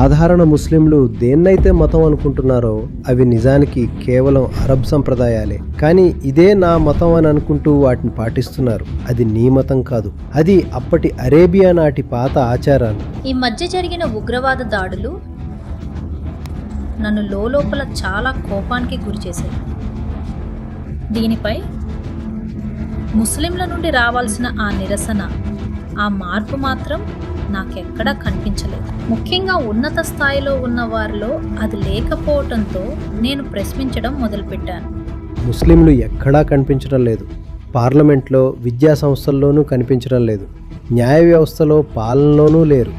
సాధారణ ముస్లింలు దేన్నైతే మతం అనుకుంటున్నారో అవి నిజానికి కేవలం అరబ్ సంప్రదాయాలే. కానీ ఇదే నా మతం అని అనుకుంటూ వాటిని పాటిస్తున్నారు. అది నీ మతం కాదు, అది అప్పటి అరేబియా నాటి పాత ఆచారాలు. ఈ మధ్య జరిగిన ఉగ్రవాద దాడులు నన్ను లోపల చాలా కోపానికి గురిచేశాయి. దీనిపై ముస్లింల నుండి రావాల్సిన ఆ నిరసన, ఆ మార్పు మాత్రం నాకెక్కడా కనిపించలేదు. ముఖ్యంగా ఉన్నత స్థాయిలో ఉన్న వారిలో అది లేకపోవడంతో నేను ప్రశ్నించడం మొదలుపెట్టాను. ముస్లింలు ఎక్కడా కనిపించడం లేదు. పార్లమెంట్లో, విద్యా సంస్థల్లోనూ కనిపించడం లేదు. న్యాయ వ్యవస్థలో, పాలనలోనూ లేరు.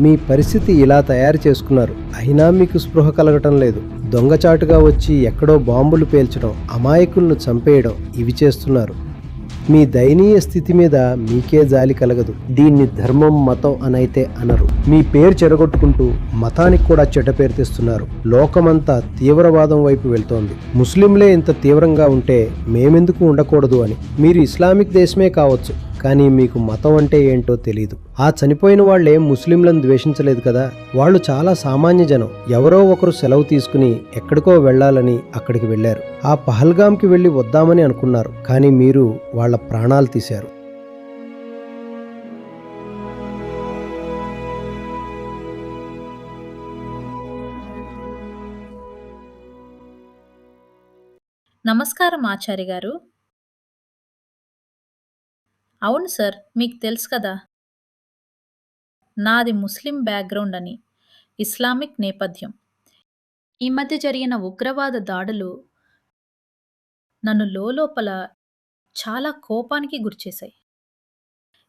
మీ పరిస్థితి ఇలా తయారు చేసుకున్నారు, అయినా మీకు స్పృహ కలగటం లేదు. దొంగచాటుగా వచ్చి ఎక్కడో బాంబులు పేల్చడం, అమాయకులను చంపేయడం ఇవి చేస్తున్నారు. మీ దయనీయ స్థితి మీద మీకే జాలి కలగదు. దీన్ని ధర్మం, మతం అనైతే అనరు. మీ పేరు చెడగొట్టుకుంటూ మతానికి కూడా చెడ్డ పేరు తెస్తున్నారు. లోకమంతా తీవ్రవాదం వైపు వెళ్తోంది. ముస్లింలే ఇంత తీవ్రంగా ఉంటే మేమెందుకు ఉండకూడదు అని. మీరు ఇస్లామిక్ దేశమే కావచ్చు, కానీ మీకు మతం అంటే ఏంటో తెలీదు. ఆ చనిపోయిన వాళ్ళేం ముస్లింలను ద్వేషించలేదు కదా. వాళ్ళు చాలా సామాన్య జనం. ఎవరో ఒకరు సెలవు తీసుకుని ఎక్కడికో వెళ్లాలని అక్కడికి వెళ్లారు. ఆ పహల్గామ్కి వెళ్లి వద్దామని అనుకున్నారు, కానీ మీరు వాళ్ళ ప్రాణాలు తీశారు. నమస్కారం ఆచార్య గారు. అవును సార్, మీకు తెలుసు కదా, నాది ముస్లిం బ్యాక్గ్రౌండ్ అని, ఇస్లామిక్ నేపథ్యం. ఈ మధ్య జరిగిన ఉగ్రవాద దాడులు నన్ను లోపల చాలా కోపానికి గురిచేశాయి.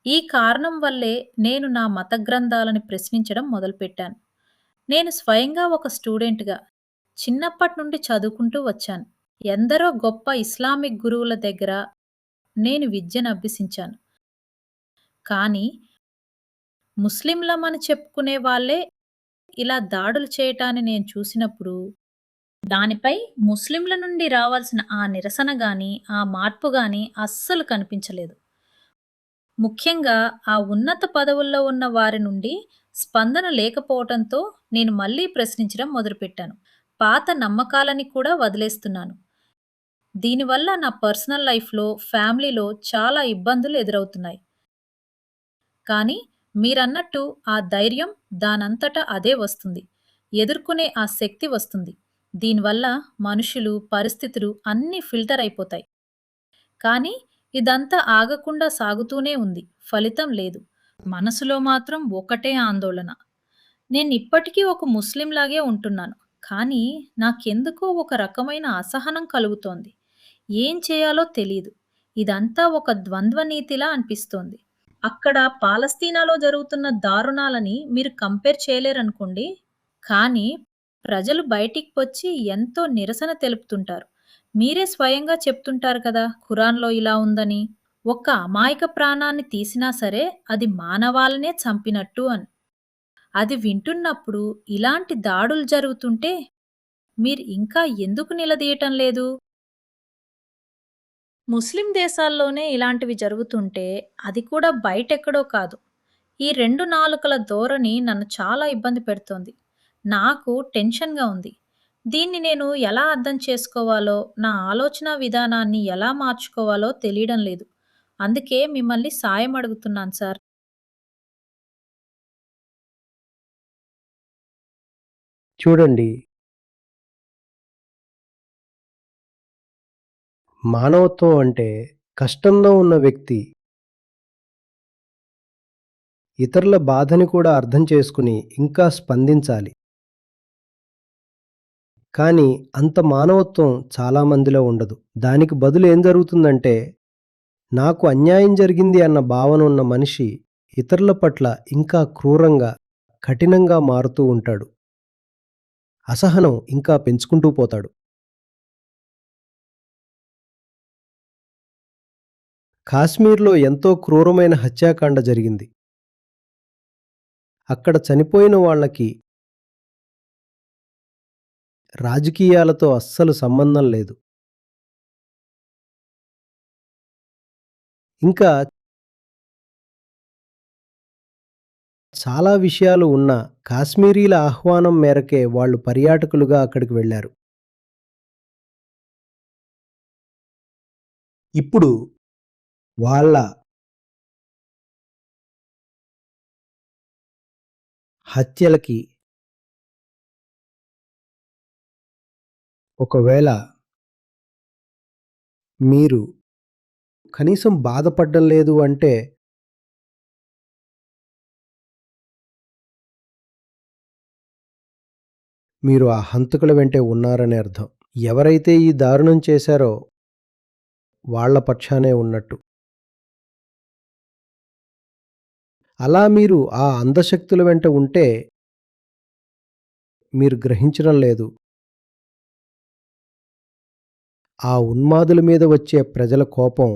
ఈ కారణం వల్లే నేను నా మత గ్రంథాలని ప్రశ్నించడం మొదలుపెట్టాను. నేను స్వయంగా ఒక స్టూడెంట్గా చిన్నప్పటి నుండి చదువుకుంటూ వచ్చాను. ఎందరో గొప్ప ఇస్లామిక్ గురువుల దగ్గర నేను విద్యను అభ్యసించాను. కానీ ముస్లింలమని చెప్పుకునే వాళ్ళే ఇలా దాడులు చేయటాన్ని నేను చూసినప్పుడు, దానిపై ముస్లింల నుండి రావాల్సిన ఆ నిరసన గాని, ఆ మార్పు గాని అస్సలు కనిపించలేదు. ముఖ్యంగా ఆ ఉన్నత పదవుల్లో ఉన్న వారి నుండి స్పందన లేకపోవటంతో నేను మళ్ళీ ప్రశ్నించడం మొదలుపెట్టాను. పాత నమ్మకాలని కూడా వదిలేస్తున్నాను. దీనివల్ల నా పర్సనల్ లైఫ్‌లో, ఫ్యామిలీలో చాలా ఇబ్బందులు ఎదురవుతున్నాయి. కానీ మీరన్నట్టు ఆ ధైర్యం దానంతట అదే వస్తుంది. ఎదుర్కొనే ఆ శక్తి వస్తుంది. దీనివల్ల మనుషులు, పరిస్థితులు అన్నీ ఫిల్టర్ అయిపోతాయి. కానీ ఇదంతా ఆగకుండా సాగుతూనే ఉంది. ఫలితం లేదు. మనసులో మాత్రం ఒకటే ఆందోళన. నేనిప్పటికీ ఒక ముస్లింలాగే ఉంటున్నాను. కానీ నాకెందుకో ఒక రకమైన అసహనం కలుగుతోంది. ఏం చేయాలో తెలీదు. ఇదంతా ఒక ద్వంద్వ నీతిలా అనిపిస్తోంది. అక్కడ పాలస్తీనాలో జరుగుతున్న దారుణాలని మీరు కంపేర్ చేయలేరనుకోండి. కానీ ప్రజలు బయటికి వచ్చి ఎంతో నిరసన తెలుపుతుంటారు. మీరే స్వయంగా చెప్తుంటారు కదా, ఖురాన్‌లో ఇలా ఉందని. ఒక్క అమాయక ప్రాణాన్ని తీసినా సరే అది మానవాళనే చంపినట్టు అని. అది వింటున్నప్పుడు ఇలాంటి దాడులు జరుగుతుంటే మీరు ఇంకా ఎందుకు నిలదీయటం లేదు? ముస్లిం దేశాల్లోనే ఇలాంటివి జరుగుతుంటే అది కూడా బయటెక్కడో కాదు. ఈ రెండు నాలుకల ధోరణి నన్ను చాలా ఇబ్బంది పెడుతోంది. నాకు టెన్షన్‌గా ఉంది. దీన్ని నేను ఎలా అర్థం చేసుకోవాలో, నా ఆలోచనా విధానాన్ని ఎలా మార్చుకోవాలో తెలియడం లేదు. అందుకే మిమ్మల్ని సాయం అడుగుతున్నాను సార్. చూడండి, మానవత్వం అంటే కష్టంలో ఉన్న వ్యక్తి ఇతరుల బాధని కూడా అర్థం చేసుకుని ఇంకా స్పందించాలి. కానీ అంత మానవత్వం చాలామందిలో ఉండదు. దానికి బదులు ఏం జరుగుతుందంటే, నాకు అన్యాయం జరిగింది అన్న భావన ఉన్న మనిషి ఇతరుల పట్ల ఇంకా క్రూరంగా, కఠినంగా మారుతూ ఉంటాడు. అసహనం ఇంకా పెంచుకుంటూ పోతాడు. కాశ్మీర్లో ఎంతో క్రూరమైన హత్యాకాండ జరిగింది. అక్కడ చనిపోయిన వాళ్ళకి రాజకీయాలతో అస్సలు సంబంధం లేదు. ఇంకా చాలా విషయాలు ఉన్నా కాశ్మీరీల ఆహ్వానం మేరకే వాళ్ళు పర్యాటకులుగా అక్కడికి వెళ్ళారు. ఇప్పుడు వాళ్ళ హత్యలకి ఒకవేళ మీరు కనీసం బాధపడడం లేదు అంటే మీరు ఆ హంతకుల వెంటే ఉన్నారని అర్థం. ఎవరైతే ఈ దారుణం చేశారో వాళ్ళ పక్షానే ఉన్నట్టు. అలా మీరు ఆ అందశక్తుల వెంట ఉంటే మీరు గ్రహించడం లేదు. ఆ ఉన్మాదుల మీద వచ్చే ప్రజల కోపం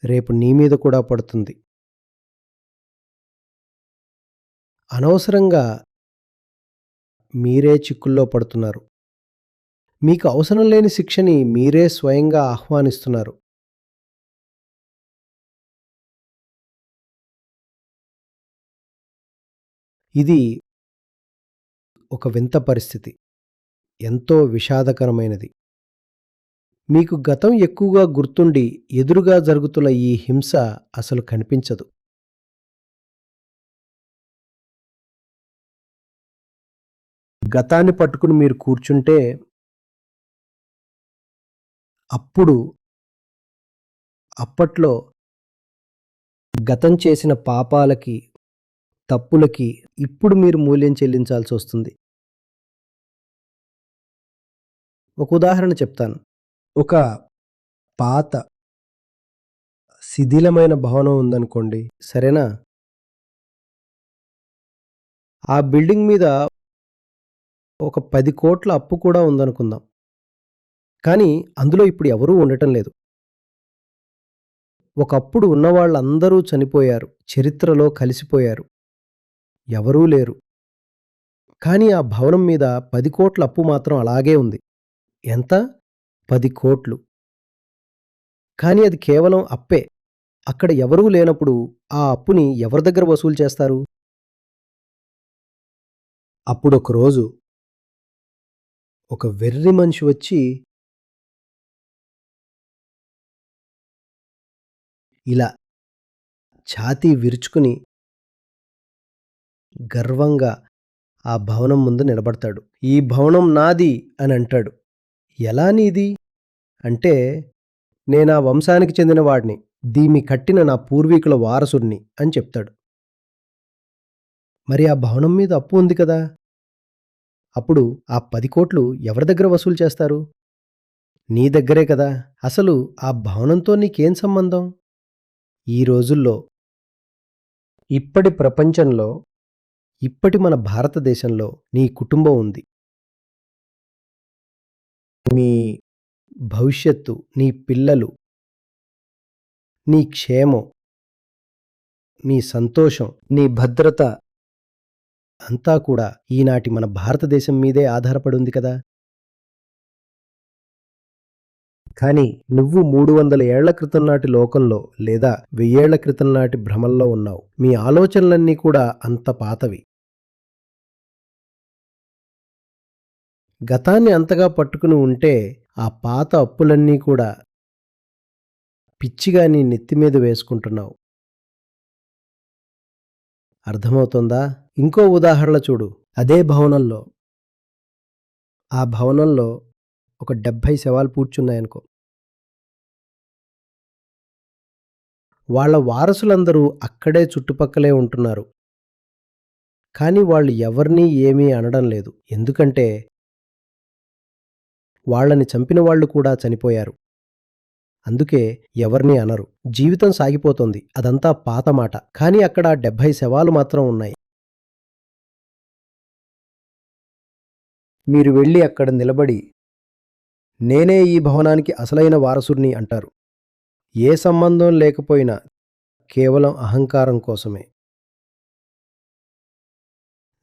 రేపు నీ మీద కూడా పడుతుంది. అనవసరంగా మీరే చిక్కుల్లో పడుతున్నారు. మీకు అవసరం లేని శిక్షని మీరే స్వయంగా ఆహ్వానిస్తున్నారు. ఇది ఒక వింత పరిస్థితి. ఎంతో విషాదకరమైనది. మీకు గతం ఎక్కువగా గుర్తుండి ఎదురుగా జరుగుతున్న ఈ హింస అసలు కనిపించదు. గతాన్ని పట్టుకుని మీరు కూర్చుంటే అప్పుడు అప్పట్లో గతం చేసిన పాపాలకి, తప్పులకి ఇప్పుడు మీరు మూల్యం చెల్లించాల్సి వస్తుంది. ఒక ఉదాహరణ చెప్తాను. ఒక పాత శిథిలమైన భవనం ఉందనుకోండి. సరేనా? ఆ బిల్డింగ్ మీద ఒక 10,00,00,000 అప్పు కూడా ఉందనుకుందాం. కానీ అందులో ఇప్పుడు ఎవరూ ఉండటం లేదు. ఒకప్పుడు ఉన్నవాళ్ళందరూ చనిపోయారు. చరిత్రలో కలిసిపోయారు. ఎవరూ లేరు. కానీ ఆ భవనం మీద 10,00,00,000 అప్పు మాత్రం అలాగే ఉంది. ఎంత? 10,00,00,000. కానీ అది కేవలం అప్పే. అక్కడ ఎవరూ లేనప్పుడు ఆ అప్పుని ఎవరి దగ్గర వసూలు చేస్తారు? అప్పుడొక రోజు ఒక వెర్రి మనిషి వచ్చి ఇలా ఛాతీ విరుచుకుని గర్వంగా ఆ భవనం ముందు నిలబడతాడు. ఈ భవనం నాది అని అంటాడు. ఎలా నీది? అంటే నేనా వంశానికి చెందిన వాడిని. దీన్ని కట్టిన నా పూర్వీకుల వారసుడిని అని చెప్తాడు. మరి ఆ భవనం మీద అప్పు ఉంది కదా! అప్పుడు ఆ 10,00,00,000 ఎవరి దగ్గర వసూలు చేస్తారు? నీ దగ్గరే కదా! అసలు ఆ భవనంతో నీకేం సంబంధం? ఈ రోజుల్లో, ఇప్పటి ప్రపంచంలో, ఇప్పటి మన భారతదేశంలో నీ కుటుంబం ఉంది. నీ భవిష్యత్తు, నీ పిల్లలు, నీ క్షేమం, నీ సంతోషం, నీ భద్రత అంతా కూడా ఈనాటి మన భారతదేశం మీదే ఆధారపడి ఉంది కదా! కానీ నువ్వు 300 ఏళ్ల క్రితం నాటి లోకంలో లేదా 1000 ఏళ్ల క్రితం నాటి భ్రమల్లో ఉన్నావు. మీ ఆలోచనలన్నీ కూడా అంత పాతవి. గతాన్ని అంతగా పట్టుకుని ఉంటే ఆ పాత అప్పులన్నీ కూడా పిచ్చిగా నీ నెత్తి మీద వేసుకుంటున్నావు. అర్థమవుతోందా? ఇంకో ఉదాహరణ చూడు. అదే భవనంలో, ఆ భవనంలో ఒక 70 శవాలు పూడ్చున్నాయనుకో. వాళ్ళ వారసులందరూ అక్కడే చుట్టుపక్కలే ఉంటున్నారు. కానీ వాళ్ళు ఎవరినీ ఏమీ అనడం లేదు. ఎందుకంటే వాళ్ళని చంపిన వాళ్ళు కూడా చనిపోయారు. అందుకే ఎవరినీ అనరు. జీవితం సాగిపోతోంది. అదంతా పాత మాట. కానీ అక్కడ 70 శవాలు మాత్రం ఉన్నాయి. మీరు వెళ్ళి అక్కడ నిలబడి నేనే ఈ భవనానికి అసలైన వారసుడిని అంటారు. ఏ సంబంధం లేకపోయినా కేవలం అహంకారం కోసమే.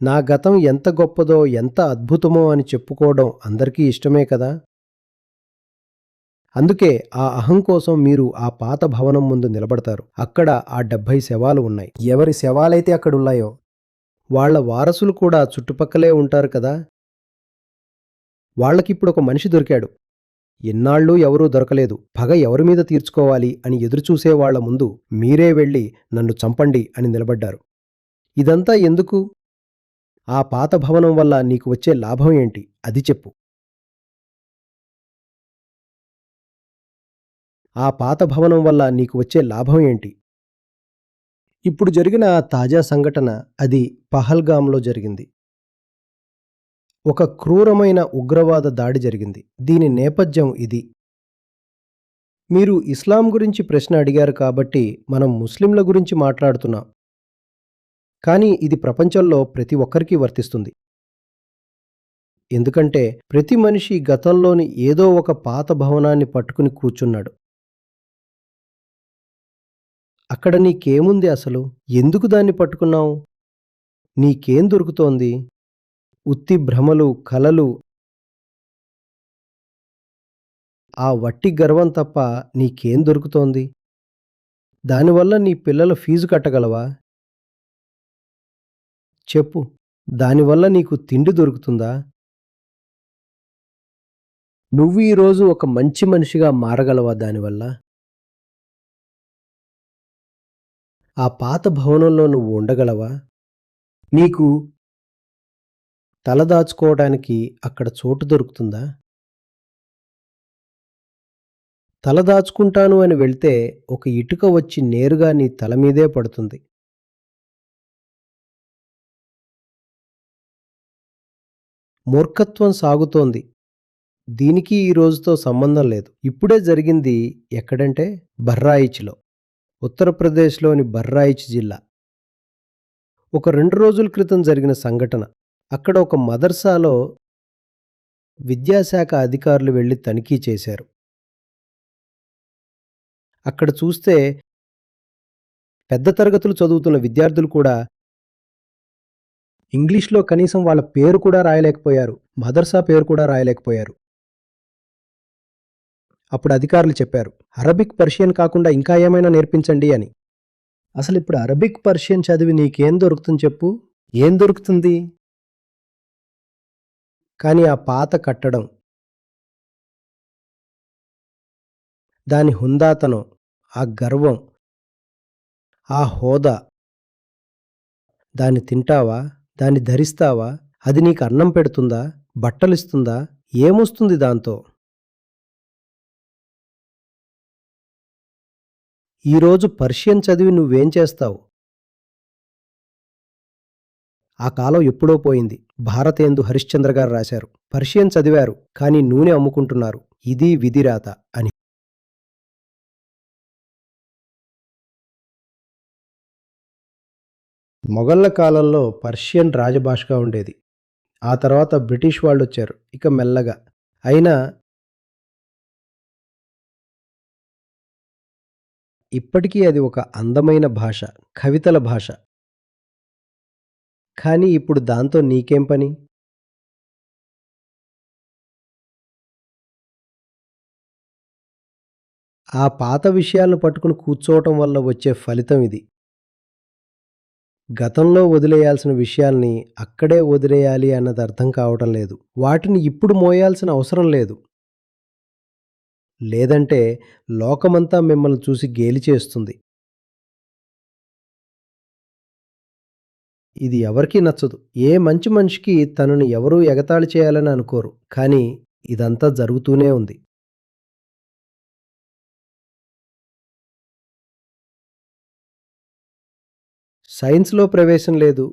నా గతం ఎంత గొప్పదో, ఎంత అద్భుతమో అని చెప్పుకోవడం అందరికీ ఇష్టమే కదా! అందుకే ఆ అహం కోసం మీరు ఆ పాత భవనం ముందు నిలబడతారు. అక్కడ ఆ 70 శవాలు ఉన్నాయి. ఎవరి శవాలైతే అక్కడున్నాయో వాళ్ళ వారసులు కూడా చుట్టుపక్కలే ఉంటారు కదా. వాళ్ళకిప్పుడు ఒక మనిషి దొరికాడు. ఎన్నాళ్ళూ ఎవరూ దొరకలేదు. పగ ఎవరి మీద తీర్చుకోవాలి అని ఎదురుచూసే వాళ్ళ ముందు మీరే వెళ్ళి నన్ను చంపండి అని నిలబడ్డారు. ఇదంతా ఎందుకు? ఆ పాత భవనం వల్ల నీకు వచ్చే లాభం ఏంటి? అది చెప్పు. ఆ పాత భవనం వల్ల నీకు వచ్చే లాభం ఏంటి? ఇప్పుడు జరిగిన ఆ తాజా సంఘటన అది పహల్గామ్‌లో జరిగింది. ఒక క్రూరమైన ఉగ్రవాద దాడి జరిగింది. దీని నేపథ్యం ఇది. మీరు ఇస్లాం గురించి ప్రశ్న అడిగారు కాబట్టి మనం ముస్లింల గురించి మాట్లాడుతున్నాం. కానీ ఇది ప్రపంచంలో ప్రతి ఒక్కరికి వర్తిస్తుంది. ఎందుకంటే ప్రతి మనిషి గతంలోని ఏదో ఒక పాత భవనాన్ని పట్టుకుని కూర్చున్నాడు. అక్కడ నీకేముంది అసలు? ఎందుకు దాన్ని పట్టుకున్నావు? నీకేం దొరుకుతోంది? ఉత్తి భ్రమలు, కలలు, ఆ వట్టి గర్వం తప్ప నీకేం దొరుకుతోంది? దానివల్ల నీ పిల్లల ఫీజు కట్టగలవా? చెప్పు. దానివల్ల నీకు తిండి దొరుకుతుందా? నువ్వు ఈరోజు ఒక మంచి మనిషిగా మారగలవా దానివల్ల? ఆ పాత భవనంలో నువ్వు ఉండగలవా? నీకు తలదాచుకోవడానికి అక్కడ చోటు దొరుకుతుందా? తలదాచుకుంటాను అని వెళ్తే ఒక ఇటుక వచ్చి నేరుగా నీ తల మీదే పడుతుంది. మూర్ఖత్వం సాగుతోంది. దీనికి ఈ రోజుతో సంబంధం లేదు. ఇప్పుడే జరిగింది ఎక్కడంటే బహ్రాయిచ్‌లో. ఉత్తరప్రదేశ్‌లోని బహ్రాయిచ్ జిల్లా. ఒక 2 రోజుల క్రితం జరిగిన సంఘటన. అక్కడ ఒక మదర్సాలో విద్యాశాఖ అధికారులు వెళ్లి తనిఖీ చేశారు. అక్కడ చూస్తే పెద్ద తరగతులు చదువుతున్న విద్యార్థులు కూడా ఇంగ్లీష్‌లో కనీసం వాళ్ళ పేరు కూడా రాయలేకపోయారు. మదర్సా పేరు కూడా రాయలేకపోయారు. అప్పుడు అధికారులు చెప్పారు, అరబిక్, పర్షియన్ కాకుండా ఇంకా ఏమైనా నేర్పించండి అని. అసలిప్పుడు అరబిక్, పర్షియన్ చదివి నీకేం దొరుకుతుంది చెప్పు? ఏం దొరుకుతుంది? కానీ ఆ పాత కట్టడం, దాని హుందాతనం, ఆ గర్వం, ఆ హోదా, దాన్ని తింటావా? దాన్ని ధరిస్తావా? అది నీకు అన్నం పెడుతుందా? బట్టలిస్తుందా? ఏమొస్తుంది దాంతో? ఈరోజు పర్షియన్ చదివి నువ్వేం చేస్తావు? ఆ కాలం ఎప్పుడో పోయింది. భారతేందు హరిశ్చంద్ర గారు రాశారు. పర్షియన్ చదివారు, కానీ నూనె అమ్ముకుంటున్నారు. ఇది విధిరాత అని. మొఘళ్ళ కాలంలో పర్షియన్ రాజభాషగా ఉండేది. ఆ తర్వాత బ్రిటిష్ వాళ్ళొచ్చారు. ఇక మెల్లగా. అయినా ఇప్పటికీ అది ఒక అందమైన భాష, కవితల భాష. కానీ ఇప్పుడు దాంతో నీకేం పని? ఆ పాత విషయాలను పట్టుకుని కూర్చోవటం వల్ల వచ్చే ఫలితం ఇది. గతంలో వదిలేయాల్సిన విషయాల్ని అక్కడే వదిలేయాలి అన్నది అర్థం కావటం లేదు. వాటిని ఇప్పుడు మోయాల్సిన అవసరం లేదు. లేదంటే లోకమంతా మిమ్మల్ని చూసి గేలి చేస్తుంది. ఇది ఎవరికీ నచ్చదు. ఏ మంచి మనిషికి తనను ఎవరూ ఎగతాళి చేయాలని అనుకోరు. కానీ ఇదంతా జరుగుతూనే ఉంది. సైన్స్‌లో ప్రవేశం లేదు.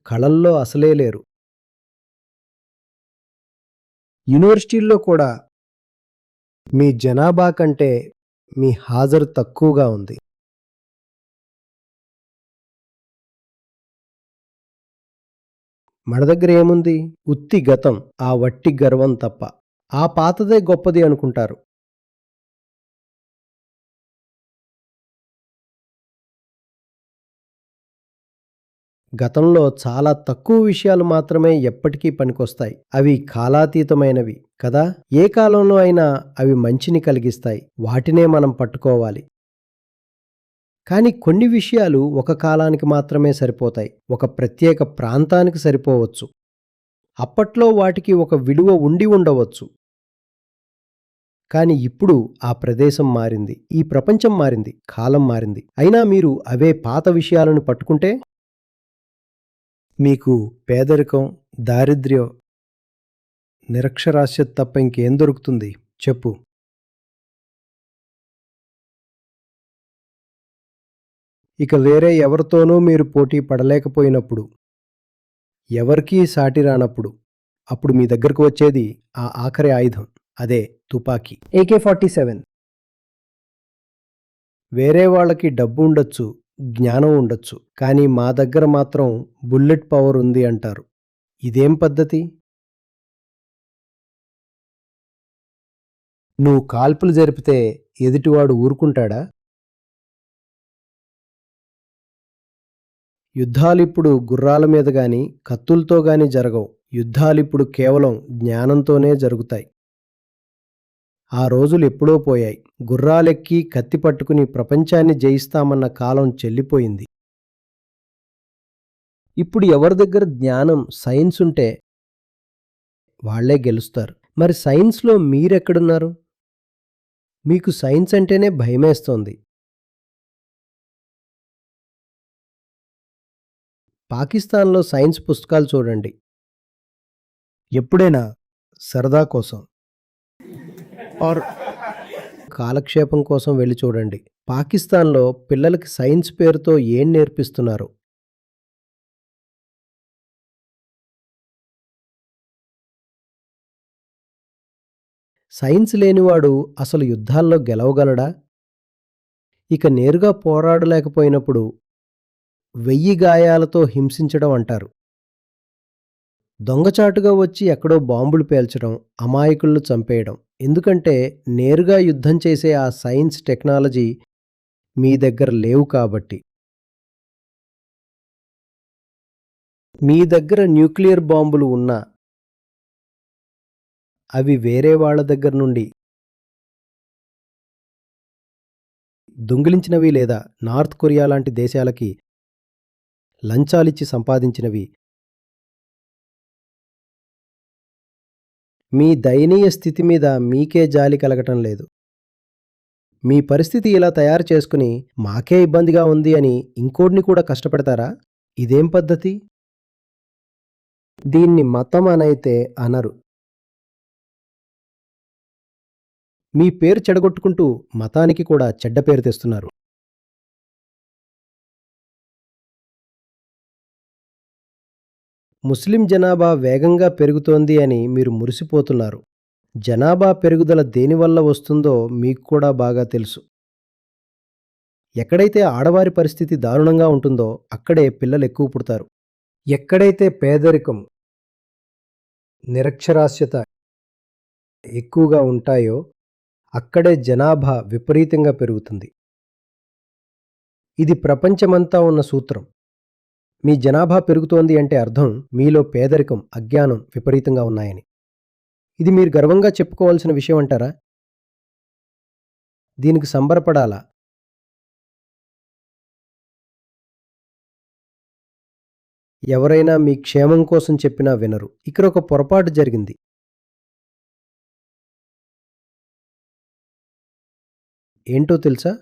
కళల్లో అసలే లేరు. యూనివర్సిటీల్లో కూడా మీ జనాభా కంటే మీ హాజరు తక్కువగా ఉంది. మన దగ్గర ఏముంది? ఉత్తి గతం, ఆ వట్టి గర్వం తప్ప. ఆ పాతదే గొప్పది అనుకుంటారు. గతంలో చాలా తక్కువ విషయాలు మాత్రమే ఎప్పటికీ పనికొస్తాయి. అవి కాలాతీతమైనవి కదా! ఏ కాలంలో అయినా అవి మంచిని కలిగిస్తాయి. వాటినే మనం పట్టుకోవాలి. కానీ కొన్ని విషయాలు ఒక కాలానికి మాత్రమే సరిపోతాయి. ఒక ప్రత్యేక ప్రాంతానికి సరిపోవచ్చు. అప్పట్లో వాటికి ఒక విలువ ఉండి ఉండవచ్చు. కానీ ఇప్పుడు ఆ ప్రదేశం మారింది. ఈ ప్రపంచం మారింది. కాలం మారింది. అయినా మీరు అవే పాత విషయాలను పట్టుకుంటే మీకు పేదరికం, దారిద్ర్యం, నిరక్షరాస్యత తప్ప ఇంకేం దొరుకుతుంది చెప్పు? ఇక వేరే ఎవరితోనూ మీరు పోటీ పడలేకపోయినప్పుడు, ఎవరికీ సాటి రానప్పుడు, అప్పుడు మీ దగ్గరకు వచ్చేది ఆ ఆఖరి ఆయుధం. అదే తుపాకీ. AK-47. వేరే వాళ్ళకి డబ్బు ఉండొచ్చు, జ్ఞానం ఉండొచ్చు. కానీ మా దగ్గర మాత్రం బుల్లెట్ పవర్ ఉంది అంటారు. ఇదేం పద్ధతి? నువ్వు కాల్పులు జరిపితే ఎదుటివాడు ఊరుకుంటాడా? యుద్ధాలిప్పుడు గుర్రాల మీద గాని, కత్తులతో గాని జరగవు. యుద్ధాలిప్పుడు కేవలం జ్ఞానంతోనే జరుగుతాయి. ఆ రోజులు ఎప్పుడో పోయాయి. గుర్రాలెక్కి కత్తి పట్టుకుని ప్రపంచాన్ని జయిస్తామన్న కాలం చెల్లిపోయింది. ఇప్పుడు ఎవరి దగ్గర జ్ఞానం, సైన్స్ ఉంటే వాళ్లే గెలుస్తారు. మరి సైన్స్‌లో మీరెక్కడున్నారు? మీకు సైన్స్ అంటేనే భయమేస్తోంది. పాకిస్తాన్‌లో సైన్స్ పుస్తకాలు చూడండి. ఎప్పుడైనా సరదా కోసం ఆర్ కాలక్షేపం కోసం వెళ్ళి చూడండి. పాకిస్తాన్‌లో పిల్లలకి సైన్స్ పేరుతో ఏం నేర్పిస్తున్నారు? సైన్స్ లేనివాడు అసలు యుద్ధాల్లో గెలవగలడా? ఇక నేరుగా పోరాడలేకపోయినప్పుడు 1000 గాయాలతో హింసించడం అంటారు. దొంగచాటుగా వచ్చి ఎక్కడో బాంబులు పేల్చడం, అమాయకులను చంపేయడం. ఎందుకంటే నేరుగా యుద్ధం చేసే ఆ సైన్స్, టెక్నాలజీ మీ దగ్గర లేవు కాబట్టి. మీ దగ్గర న్యూక్లియర్ బాంబులు ఉన్నా అవి వేరే వాళ్ళ దగ్గర నుండి దొంగిలించినవి లేదా నార్త్ కొరియా లాంటి దేశాలకి లంచాలిచ్చి సంపాదించినవి. మీ దయనీయ స్థితి మీద మీకే జాలి కలగటం లేదు. మీ పరిస్థితి ఇలా తయారు చేసుకుని మాకే ఇబ్బందిగా ఉంది అని ఇంకోడిని కూడా కష్టపెడతారా? ఇదేం పద్ధతి? దీన్ని మతం అనైతే అనరు. మీ పేరు చెడగొట్టుకుంటూ మతానికి కూడా చెడ్డ పేరు తెస్తున్నారు. ముస్లిం జనాభా వేగంగా పెరుగుతోంది అని మీరు మురిసిపోతున్నారు. జనాభా పెరుగుదల దేనివల్ల వస్తుందో మీకు కూడా బాగా తెలుసు. ఎక్కడైతే ఆడవారి పరిస్థితి దారుణంగా ఉంటుందో అక్కడే పిల్లలు ఎక్కువ పుడతారు. ఎక్కడైతే పేదరికం, నిరక్షరాస్యత ఎక్కువగా ఉంటాయో అక్కడే జనాభా విపరీతంగా పెరుగుతుంది. ఇది ప్రపంచమంతా ఉన్న సూత్రం. మీ జనాభా పెరుగుతోంది అంటే అర్థం మీలో పేదరికం, అజ్ఞానం విపరీతంగా ఉన్నాయని. ఇది మీరు గర్వంగా చెప్పుకోవాల్సిన విషయం అంటారా? దీనికి సంబరపడాలా? ఎవరైనా మీ క్షేమం కోసం చెప్పినా వినరు. ఇక్కడ ఒక పొరపాటు జరిగింది. ఏంటో తెలుసా?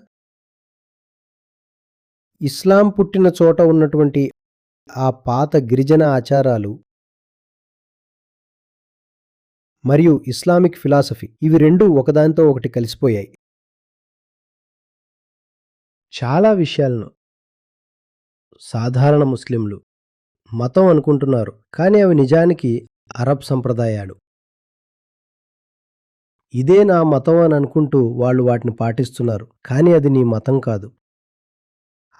ఇస్లాం పుట్టిన చోట ఉన్నటువంటి ఆ పాత గిరిజన ఆచారాలు మరియు ఇస్లామిక్ ఫిలాసఫీ ఇవి రెండూ ఒకదానితో ఒకటి కలిసిపోయాయి. చాలా విషయాలను సాధారణ ముస్లింలు మతం అనుకుంటున్నారు, కానీ అవి నిజానికి అరబ్ సంప్రదాయాలు. ఇదే నా మతం అని అనుకుంటూ వాళ్ళు వాటిని పాటిస్తున్నారు, కానీ అది నీ మతం కాదు.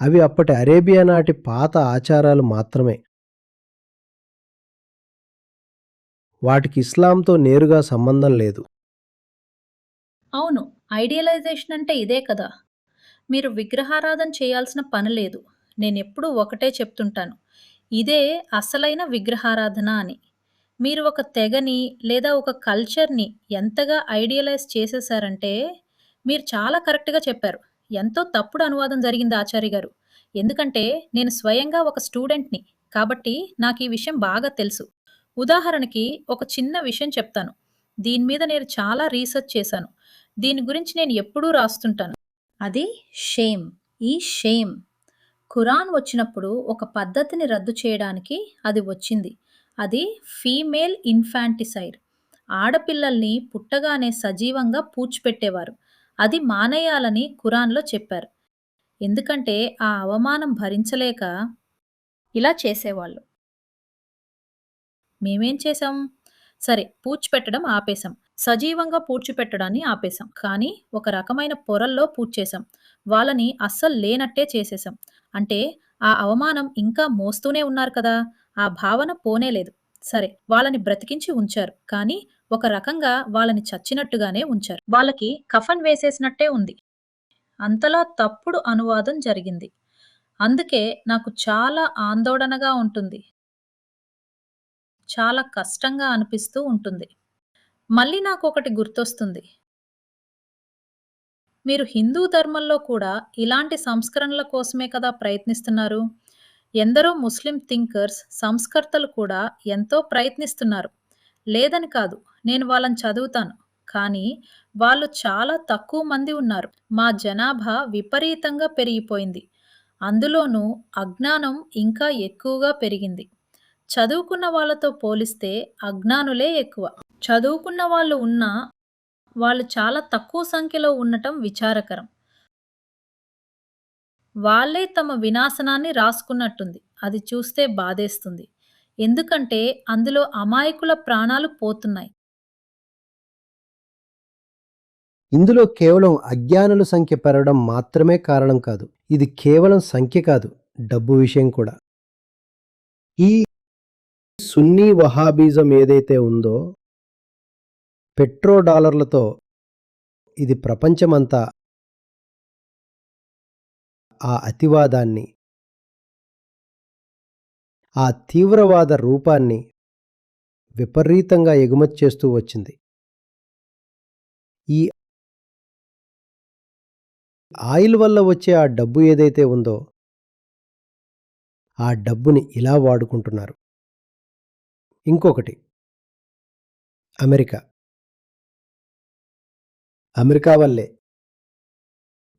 అవి అప్పటి అరేబియా నాటి పాత ఆచారాలు మాత్రమే. వాటికి ఇస్లాంతో నేరుగా సంబంధం లేదు. అవును, ఐడియలైజేషన్ అంటే ఇదే కదా. మీరు విగ్రహారాధన చేయాల్సిన పని లేదు. నేనెప్పుడూ ఒకటే చెప్తుంటాను, ఇదే అసలైన విగ్రహారాధన అని. మీరు ఒక తెగని లేదా ఒక కల్చర్ని ఎంతగా ఐడియలైజ్ చేసేసారంటే, మీరు చాలా కరెక్ట్గా చెప్పారు. ఎంతో తప్పుడు అనువాదం జరిగింది ఆచార్య గారు. ఎందుకంటే నేను స్వయంగా ఒక స్టూడెంట్‌ని. కాబట్టి నాకు ఈ విషయం బాగా తెలుసు. ఉదాహరణకి ఒక చిన్న విషయం చెప్తాను. దీని మీద నేను చాలా రీసెర్చ్ చేశాను. దీని గురించి నేను ఎప్పుడూ రాస్తుంటాను. అది షేమ్. ఈ షేమ్. ఖురాన్ వచ్చినప్పుడు ఒక పద్ధతిని రద్దు చేయడానికి అది వచ్చింది. అది ఫీమేల్ ఇన్ఫాంటిసైడ్. ఆడపిల్లల్ని పుట్టగానే సజీవంగా పూడ్చిపెట్టేవారు. అది మానేయాలని ఖురాన్‌లో చెప్పారు. ఎందుకంటే ఆ అవమానం భరించలేక ఇలా చేసేవాళ్ళు. మేమేం చేశాం? సరే పూడ్చిపెట్టడం ఆపేశాం. సజీవంగా పూడ్చిపెట్టడాన్ని ఆపేశాం. కానీ ఒక రకమైన పొరల్లో పూడ్చేశాం. వాళ్ళని అస్సలు లేనట్టే చేసేశాం. అంటే ఆ అవమానం ఇంకా మోస్తూనే ఉన్నారు కదా! ఆ భావన పోనేలేదు. సరే వాళ్ళని బ్రతికించి ఉంచారు. కానీ ఒక రకంగా వాళ్ళని చచ్చినట్టుగానే ఉంచారు. వాళ్ళకి కఫన్ వేసేసినట్టే ఉంది. అంతలా తప్పుడు అనువాదం జరిగింది. అందుకే నాకు చాలా ఆందోళనగా ఉంటుంది. చాలా కష్టంగా అనిపిస్తూ ఉంటుంది. మళ్ళీ నాకొకటి గుర్తొస్తుంది. మీరు హిందూ ధర్మంలో కూడా ఇలాంటి సంస్కరణల కోసమే కదా ప్రయత్నిస్తున్నారు. ఎందరో ముస్లిం థింకర్స్, సంస్కర్తలు కూడా ఎంతో ప్రయత్నిస్తున్నారు. లేదని కాదు. నేను వాళ్ళని చదువుతాను. కానీ వాళ్ళు చాలా తక్కువ మంది ఉన్నారు. మా జనాభా విపరీతంగా పెరిగిపోయింది. అందులోనూ అజ్ఞానం ఇంకా ఎక్కువగా పెరిగింది. చదువుకున్న వాళ్ళతో పోలిస్తే అజ్ఞానులే ఎక్కువ. చదువుకున్న వాళ్ళు ఉన్నా, వాళ్ళు చాలా తక్కువ సంఖ్యలో ఉండటం విచారకరం. వాళ్ళే తమ వినాశనాన్ని రాసుకున్నట్టుంది. అది చూస్తే బాధేస్తుంది. ఎందుకంటే అందులో అమాయకుల ప్రాణాలు పోతున్నాయి. ఇందులో కేవలం అజ్ఞానుల సంఖ్య పెరగడం మాత్రమే కారణం కాదు. ఇది కేవలం సంఖ్య కాదు, డబ్బు విషయం కూడా. ఈ సున్నీ వహాబిజం ఏదైతే ఉందో, పెట్రో డాలర్లతో ఇది ప్రపంచమంతా ఆ అతివాదాన్ని, ఆ తీవ్రవాద రూపాన్ని విపరీతంగా ఎగుమతి చేస్తూ వచ్చింది. ఈ ఆయిల్ వల్ల వచ్చే ఆ డబ్బు ఏదైతే ఉందో, ఆ డబ్బుని ఇలా వాడుకుంటున్నారు. ఇంకొకటి, అమెరికా. అమెరికా వల్లే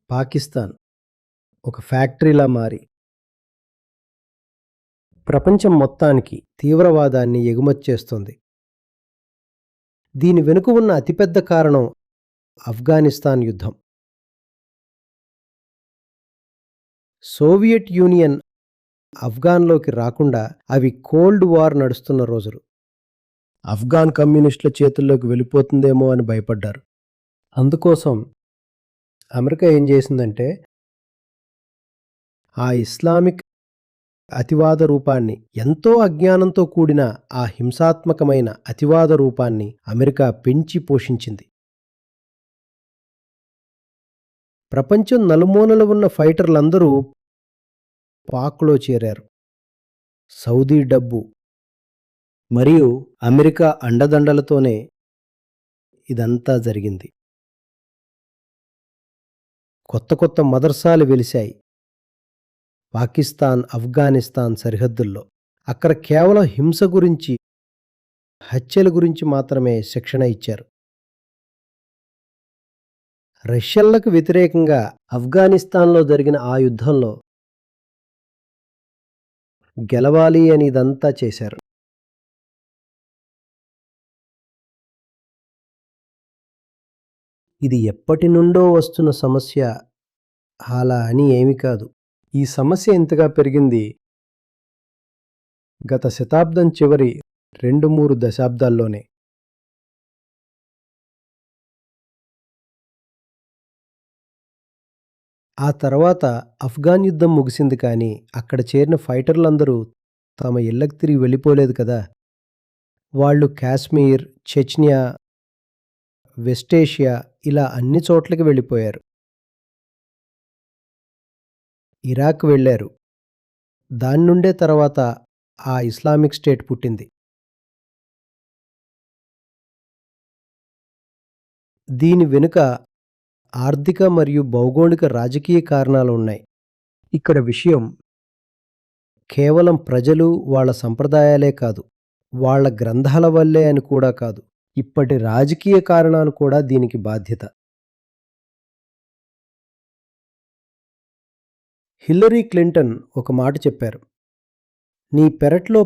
పాకిస్తాన్ ఒక ఫ్యాక్టరీలా మారి ప్రపంచం మొత్తానికి తీవ్రవాదాన్ని ఎగుమతి చేస్తోంది. దీని వెనుక ఉన్న అతిపెద్ద కారణం ఆఫ్ఘనిస్తాన్ యుద్ధం. సోవియట్ యూనియన్ ఆఫ్ఘాన్లోకి రాకుండా అవి కోల్డ్ వార్ నడుస్తున్న రోజులు. ఆఫ్ఘాన్ కమ్యూనిస్టుల చేతుల్లోకి వెళ్ళిపోతుందేమో అని భయపడ్డారు. అందుకోసం అమెరికా ఏం చేసిందంటే, ఆ ఇస్లామిక్ అతివాద రూపాన్ని, ఎంతో అజ్ఞానంతో కూడిన ఆ హింసాత్మకమైన అతివాద రూపాన్ని అమెరికా పెంచి పోషించింది. ప్రపంచం నలుమూలల ఉన్న ఫైటర్లందరూ పాక్లో చేరారు. సౌదీ డబ్బు మరియు అమెరికా అండదండలతోనే ఇదంతా జరిగింది. కొత్త కొత్త మదర్సాలు వెలిశాయి పాకిస్తాన్, ఆఫ్ఘనిస్తాన్ సరిహద్దుల్లో. అక్కడ కేవలం హింస గురించి, హత్యల గురించి మాత్రమే శిక్షణ ఇచ్చారు. రష్యన్లకు వ్యతిరేకంగా ఆఫ్ఘనిస్తాన్లో జరిగిన ఆ యుద్ధంలో గెలవాలి అని ఇదంతా చేశారు. ఇది ఎప్పటి నుండో వస్తున్న సమస్య, అలా అని ఏమి కాదు. ఈ సమస్య ఇంతగా పెరిగింది గత శతాబ్దం చివరి 2-3 దశాబ్దాల్లోనే. ఆ తర్వాత ఆఫ్ఘాన్ యుద్ధం ముగిసింది, కానీ అక్కడ చేరిన ఫైటర్లందరూ తమ ఇళ్లకు తిరిగి వెళ్ళిపోలేదు కదా. వాళ్ళు కాశ్మీర్, చెచ్నియా, వెస్టేషియా ఇలా అన్ని చోట్లకి వెళ్ళిపోయారు. ఇరాక్ వెళ్ళారు. దాని నుండే తర్వాత ఆ ఇస్లామిక్ స్టేట్ పుట్టింది. దీని వెనుక ఆర్థిక మరియు భౌగోళిక రాజకీయ కారణాలు ఉన్నాయి. ఇక్కడ విషయం కేవలం ప్రజలు వాళ్ళ సంప్రదాయాలే కాదు, వాళ్ళ గ్రంథాల వల్లే అని కూడా కాదు. ఇప్పటి రాజకీయ కారణాలు కూడా దీనికి బాధ్యత. హిల్లరీ క్లింటన్ ఒక మాట చెప్పారు. నీ పెరట్లో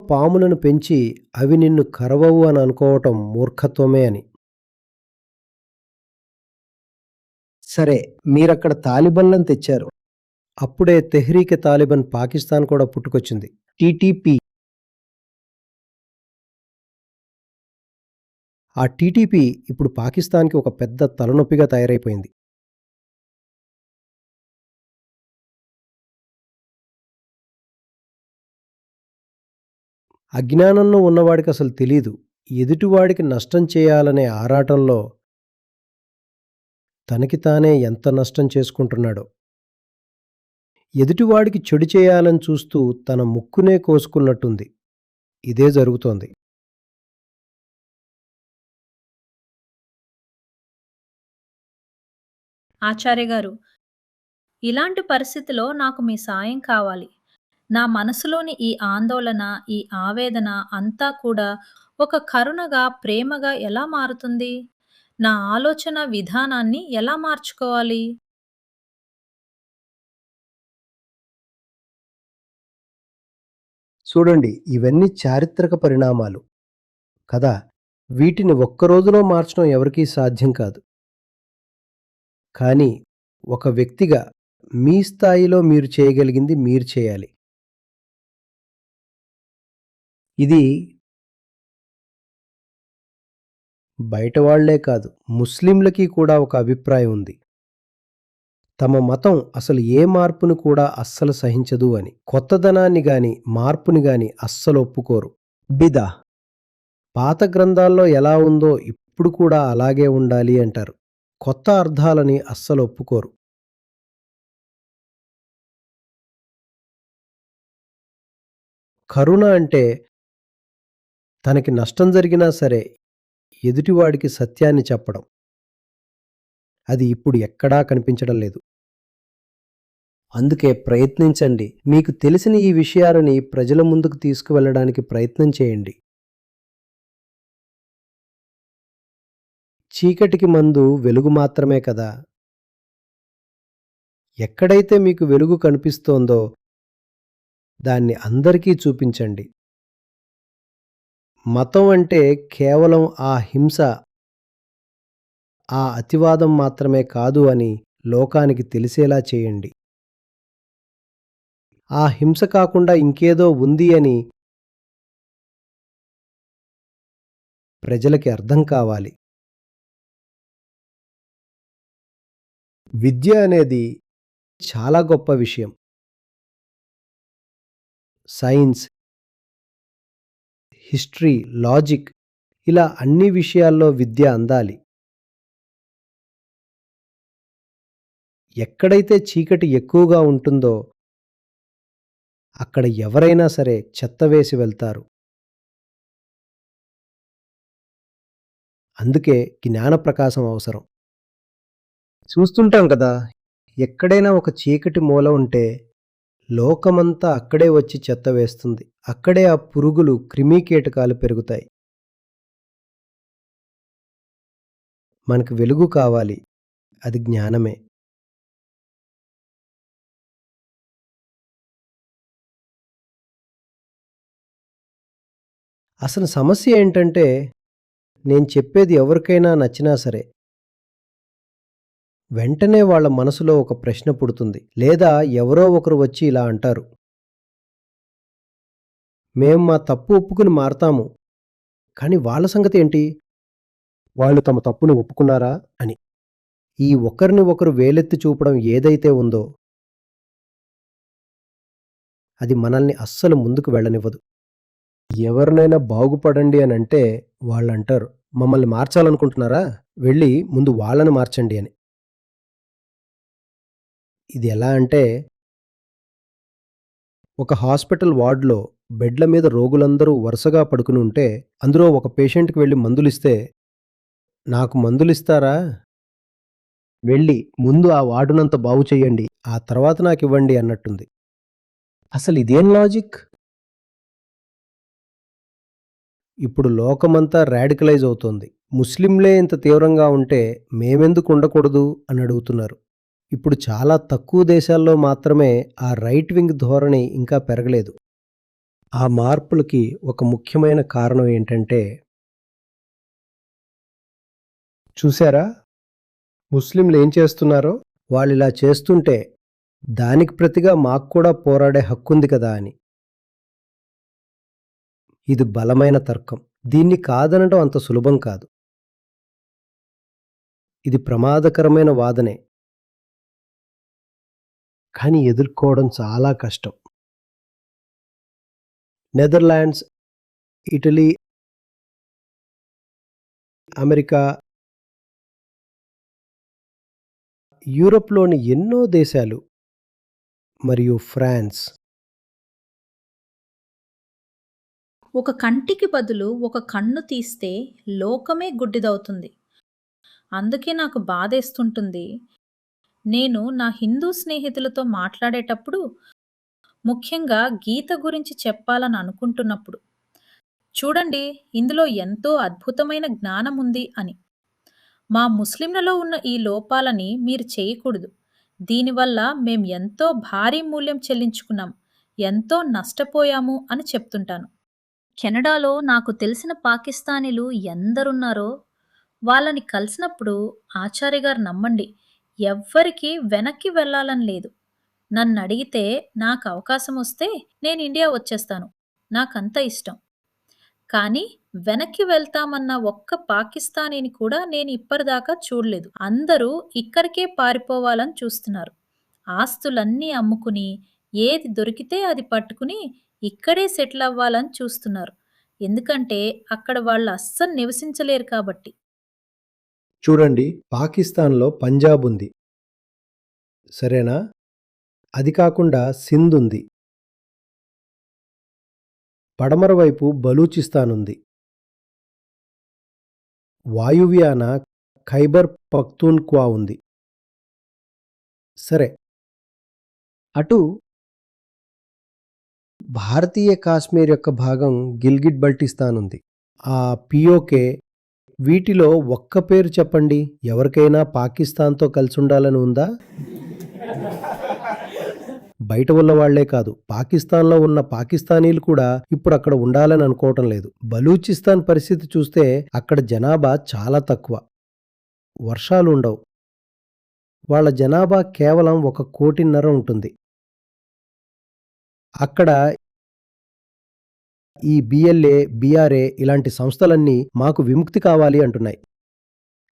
పాములను పెంచి అవి నిన్ను కరవవు అని అనుకోవటం మూర్ఖత్వమే అని. సరే, మీరక్కడ తాలిబన్లను తెచ్చారు. అప్పుడే తెహ్రీకే తాలిబాన్ పాకిస్తాన్ కూడా పుట్టుకొచ్చింది. టీటీపీ. ఆ టీటీపీ ఇప్పుడు పాకిస్తాన్కి ఒక పెద్ద తలనొప్పిగా తయారైపోయింది. అజ్ఞానంలో ఉన్నవాడికి అసలు తెలీదు. ఎదుటివాడికి నష్టం చేయాలనే ఆరాటంలో తనకి తానే ఎంత నష్టం చేసుకుంటున్నాడో. ఎదుటివాడికి చెడు చేయాలని చూస్తూ తన ముక్కునే కోసుకున్నట్టుంది. ఇదే జరుగుతోంది. ఆచార్య గారు, ఇలాంటి పరిస్థితిలో నాకు మీ సాయం కావాలి. నా మనసులోని ఈ ఆందోళన, ఈ ఆవేదన అంతా కూడా ఒక కరుణగా, ప్రేమగా ఎలా మారుతుంది? నా ఆలోచన విధానాన్ని ఎలా మార్చుకోవాలి? చూడండి, ఇవన్నీ చారిత్రక పరిణామాలు కదా. వీటిని ఒక్క రోజులో మార్చడం ఎవరికీ సాధ్యం కాదు. కానీ ఒక వ్యక్తిగా మీ స్థాయిలో మీరు చేయగలిగింది మీరు చేయాలి. ఇది బయట వాళ్లే కాదు, ముస్లింలకి కూడా ఒక అభిప్రాయం ఉంది. తమ మతం అసలు ఏ మార్పును కూడా అస్సలు సహించదు అని. కొత్తదనాన్ని గాని మార్పుని గాని అస్సలు ఒప్పుకోరు. బిదా పాత గ్రంథాల్లో ఎలా ఉందో ఇప్పుడు కూడా అలాగే ఉండాలి అంటారు. కొత్త అర్థాలని అస్సలు ఒప్పుకోరు. కరుణ అంటే తనకి నష్టం జరిగినా సరే ఎదుటివాడికి సత్యాన్ని చెప్పడం. అది ఇప్పుడు ఎక్కడా కనిపించడం లేదు. అందుకే ప్రయత్నించండి. మీకు తెలిసిన ఈ విషయాలని ప్రజల ముందుకు తీసుకువెళ్ళడానికి ప్రయత్నం చేయండి. చీకటికి మందు వెలుగు మాత్రమే కదా. ఎక్కడైతే మీకు వెలుగు కనిపిస్తోందో దాన్ని అందరికీ చూపించండి. మతం అంటే కేవలం ఆ హింస, ఆ అతివాదం మాత్రమే కాదు అని లోకానికి తెలిసేలా చేయండి. ఆ హింస కాకుండా ఇంకేదో ఉంది అని ప్రజలకి అర్థం కావాలి. విద్య అనేది చాలా గొప్ప విషయం. సైన్స్, హిస్టరీ, లాజిక్, ఇలా అన్ని విషయాల్లో విద్య అందాలి. ఎక్కడైతే చీకటి ఎక్కువగా ఉంటుందో అక్కడ ఎవరైనా సరే చెత్త వేసి వెళ్తారు. అందుకే జ్ఞానప్రకాశం అవసరం. చూస్తుంటాం కదా, ఎక్కడైనా ఒక చీకటి మూల ఉంటే లోకమంతా అక్కడే వచ్చి చెత్త వేస్తుంది. అక్కడే ఆ పురుగులు, క్రిమికీటకాలు పెరుగుతాయి. మనకు వెలుగు కావాలి, అది జ్ఞానమే. అసలు సమస్య ఏంటంటే, నేను చెప్పేది ఎవరికైనా నచ్చినా సరే వెంటనే వాళ్ళ మనసులో ఒక ప్రశ్న పుడుతుంది. లేదా ఎవరో ఒకరు వచ్చి ఇలా అంటారు, మేం మా తప్పు ఒప్పుకుని మారతాము, కానీ వాళ్ళ సంగతి ఏంటి? వాళ్ళు తమ తప్పును ఒప్పుకున్నారా అని. ఈ ఒకరిని ఒకరు వేలెత్తి చూపడం ఏదైతే ఉందో అది మనల్ని అస్సలు ముందుకు వెళ్ళనివ్వదు. ఎవరినైనా బాగుపడండి అని అంటే వాళ్ళంటారు, మమ్మల్ని మార్చాలనుకుంటున్నారా, వెళ్ళి ముందు వాళ్ళని మార్చండి అని. ఇది ఎలా అంటే, ఒక హాస్పిటల్ వార్డులో బెడ్ల మీద రోగులందరూ వరుసగా పడుకుని ఉంటే అందులో ఒక పేషెంట్కి వెళ్ళి మందులిస్తే, నాకు మందులిస్తారా, వెళ్ళి ముందు ఆ వార్డునంత బాగు చెయ్యండి, ఆ తర్వాత నాకివ్వండి అన్నట్టుంది. అసలు ఇదేం లాజిక్? ఇప్పుడు లోకమంతా రాడికలైజ్ అవుతోంది. ముస్లింలే ఇంత తీవ్రంగా ఉంటే మేమెందుకు ఉండకూడదు అని అడుగుతున్నారు. ఇప్పుడు చాలా తక్కువ దేశాల్లో మాత్రమే ఆ రైట్ వింగ్ ధోరణి ఇంకా పెరగలేదు. ఆ మార్పులకి ఒక ముఖ్యమైన కారణం ఏంటంటే, చూసారా ముస్లింలు ఏం చేస్తున్నారో? వాళ్ళిలా చేస్తుంటే దానికి ప్రతిగా మాకు కూడా పోరాడే హక్కుంది కదా అని. ఇది బలమైన తర్కం. దీన్ని కాదనడం అంత సులభం కాదు. ఇది ప్రమాదకరమైన వాదనే. కానీ ఎదుర్కోవడం చాలా కష్టం. నెదర్లాండ్స్, ఇటలీ, అమెరికా, యూరప్‌లోని ఎన్నో దేశాలు మరియు ఫ్రాన్స్ ఒక కంటికి బదులు ఒక కన్ను తీస్తే లోకమే గుడ్డిదవుతుంది. అందుకే నాకు బాధేస్తుంటుంది. నేను నా హిందూ స్నేహితులతో మాట్లాడేటప్పుడు, ముఖ్యంగా గీత గురించి చెప్పాలని అనుకుంటున్నప్పుడు, చూడండి ఇందులో ఎంతో అద్భుతమైన జ్ఞానం ఉంది అని. మా ముస్లింలలో ఉన్న ఈ లోపాలని మీరు చేయకూడదు. దీనివల్ల మేం ఎంతో భారీ మూల్యం చెల్లించుకున్నాం. ఎంతో నష్టపోయాము అని చెప్తుంటాను. కెనడాలో నాకు తెలిసిన పాకిస్తానీలు ఎందరున్నారో వాళ్ళని కలిసినప్పుడు ఆచార్య గారు నమ్మండి ఎవ్వరికీ వెనక్కి వెళ్ళాలని లేదు. నన్నడిగితే నాకు అవకాశం వస్తే నేను ఇండియా వచ్చేస్తాను. నాకంత ఇష్టం. కానీ వెనక్కి వెళ్తామన్న ఒక్క పాకిస్తానీని కూడా నేను ఇప్పటిదాకా చూడలేదు. అందరూ ఇక్కడికే పారిపోవాలని చూస్తున్నారు. ఆస్తులన్నీ అమ్ముకుని ఏది దొరికితే అది పట్టుకుని ఇక్కడే సెటిల్ అవ్వాలని చూస్తున్నారు. ఎందుకంటే అక్కడ వాళ్ళు అస్సలు నివసించలేరు కాబట్టి. చూడండి, పాకిస్తాన్‌లో పంజాబ్ ఉంది. సరేనా? అది కాకుండా సింధ్ ఉంది. పడమర వైపు బలూచిస్తాన్ ఉంది. వాయువ్యాన ఖైబర్ పఖ్తూన్ఖ్వా ఉంది. సరే, అటు భారతీయ కాశ్మీర్ యొక్క భాగం గిల్గిట్ బల్టిస్తాన్ ఉంది. ఆ పిఓకే, వీటిలో ఒక్క పేరు చెప్పండి. ఎవరికైనా పాకిస్తాన్‌తో కలిసుండాలని ఉందా? బయట ఉన్న వాళ్లే కాదు, పాకిస్తాన్‌లో ఉన్న పాకిస్తానీలు కూడా ఇప్పుడు అక్కడ ఉండాలని అనుకోవటం లేదు. బలూచిస్తాన్ పరిస్థితి చూస్తే అక్కడ జనాభా చాలా తక్కువ. వర్షాలు ఉండవు. వాళ్ళ జనాభా కేవలం 1.5 కోటి ఉంటుంది. అక్కడ ఈ బిఎల్ఏ, బిఆర్ఏ ఇలాంటి సంస్థలన్నీ మాకు విముక్తి కావాలి అంటున్నాయి.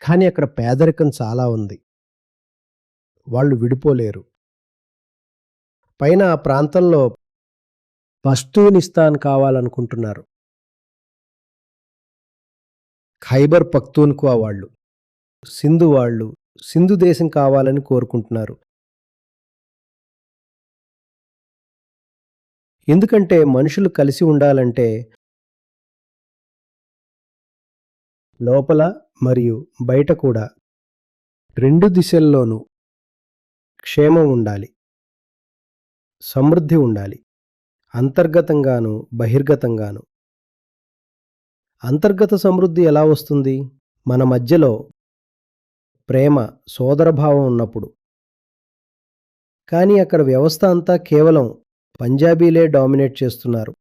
కానీ అక్కడ పేదరికం చాలా ఉంది. వాళ్ళు విడిపోలేరు. పైన ఆ ప్రాంతంలో పష్తూనిస్తాన్ కావాలనుకుంటున్నారు. ఖైబర్ పఖ్తూన్ఖ్వా వాళ్ళు, సింధు వాళ్ళు సింధు దేశం కావాలని కోరుకుంటున్నారు. ఎందుకంటే మనుషులు కలిసి ఉండాలంటే లోపల మరియు బయట కూడా 2 దిశల్లోనూ క్షేమం ఉండాలి, సమృద్ధి ఉండాలి. అంతర్గతంగాను, బహిర్గతంగాను. అంతర్గత సమృద్ధి ఎలా వస్తుంది? మన మధ్యలో ప్రేమ, సోదరభావం ఉన్నప్పుడు. కానీ అక్కడ వ్యవస్థ అంతా కేవలం పంజాబీలే డామినేట్ చేస్తున్నారు.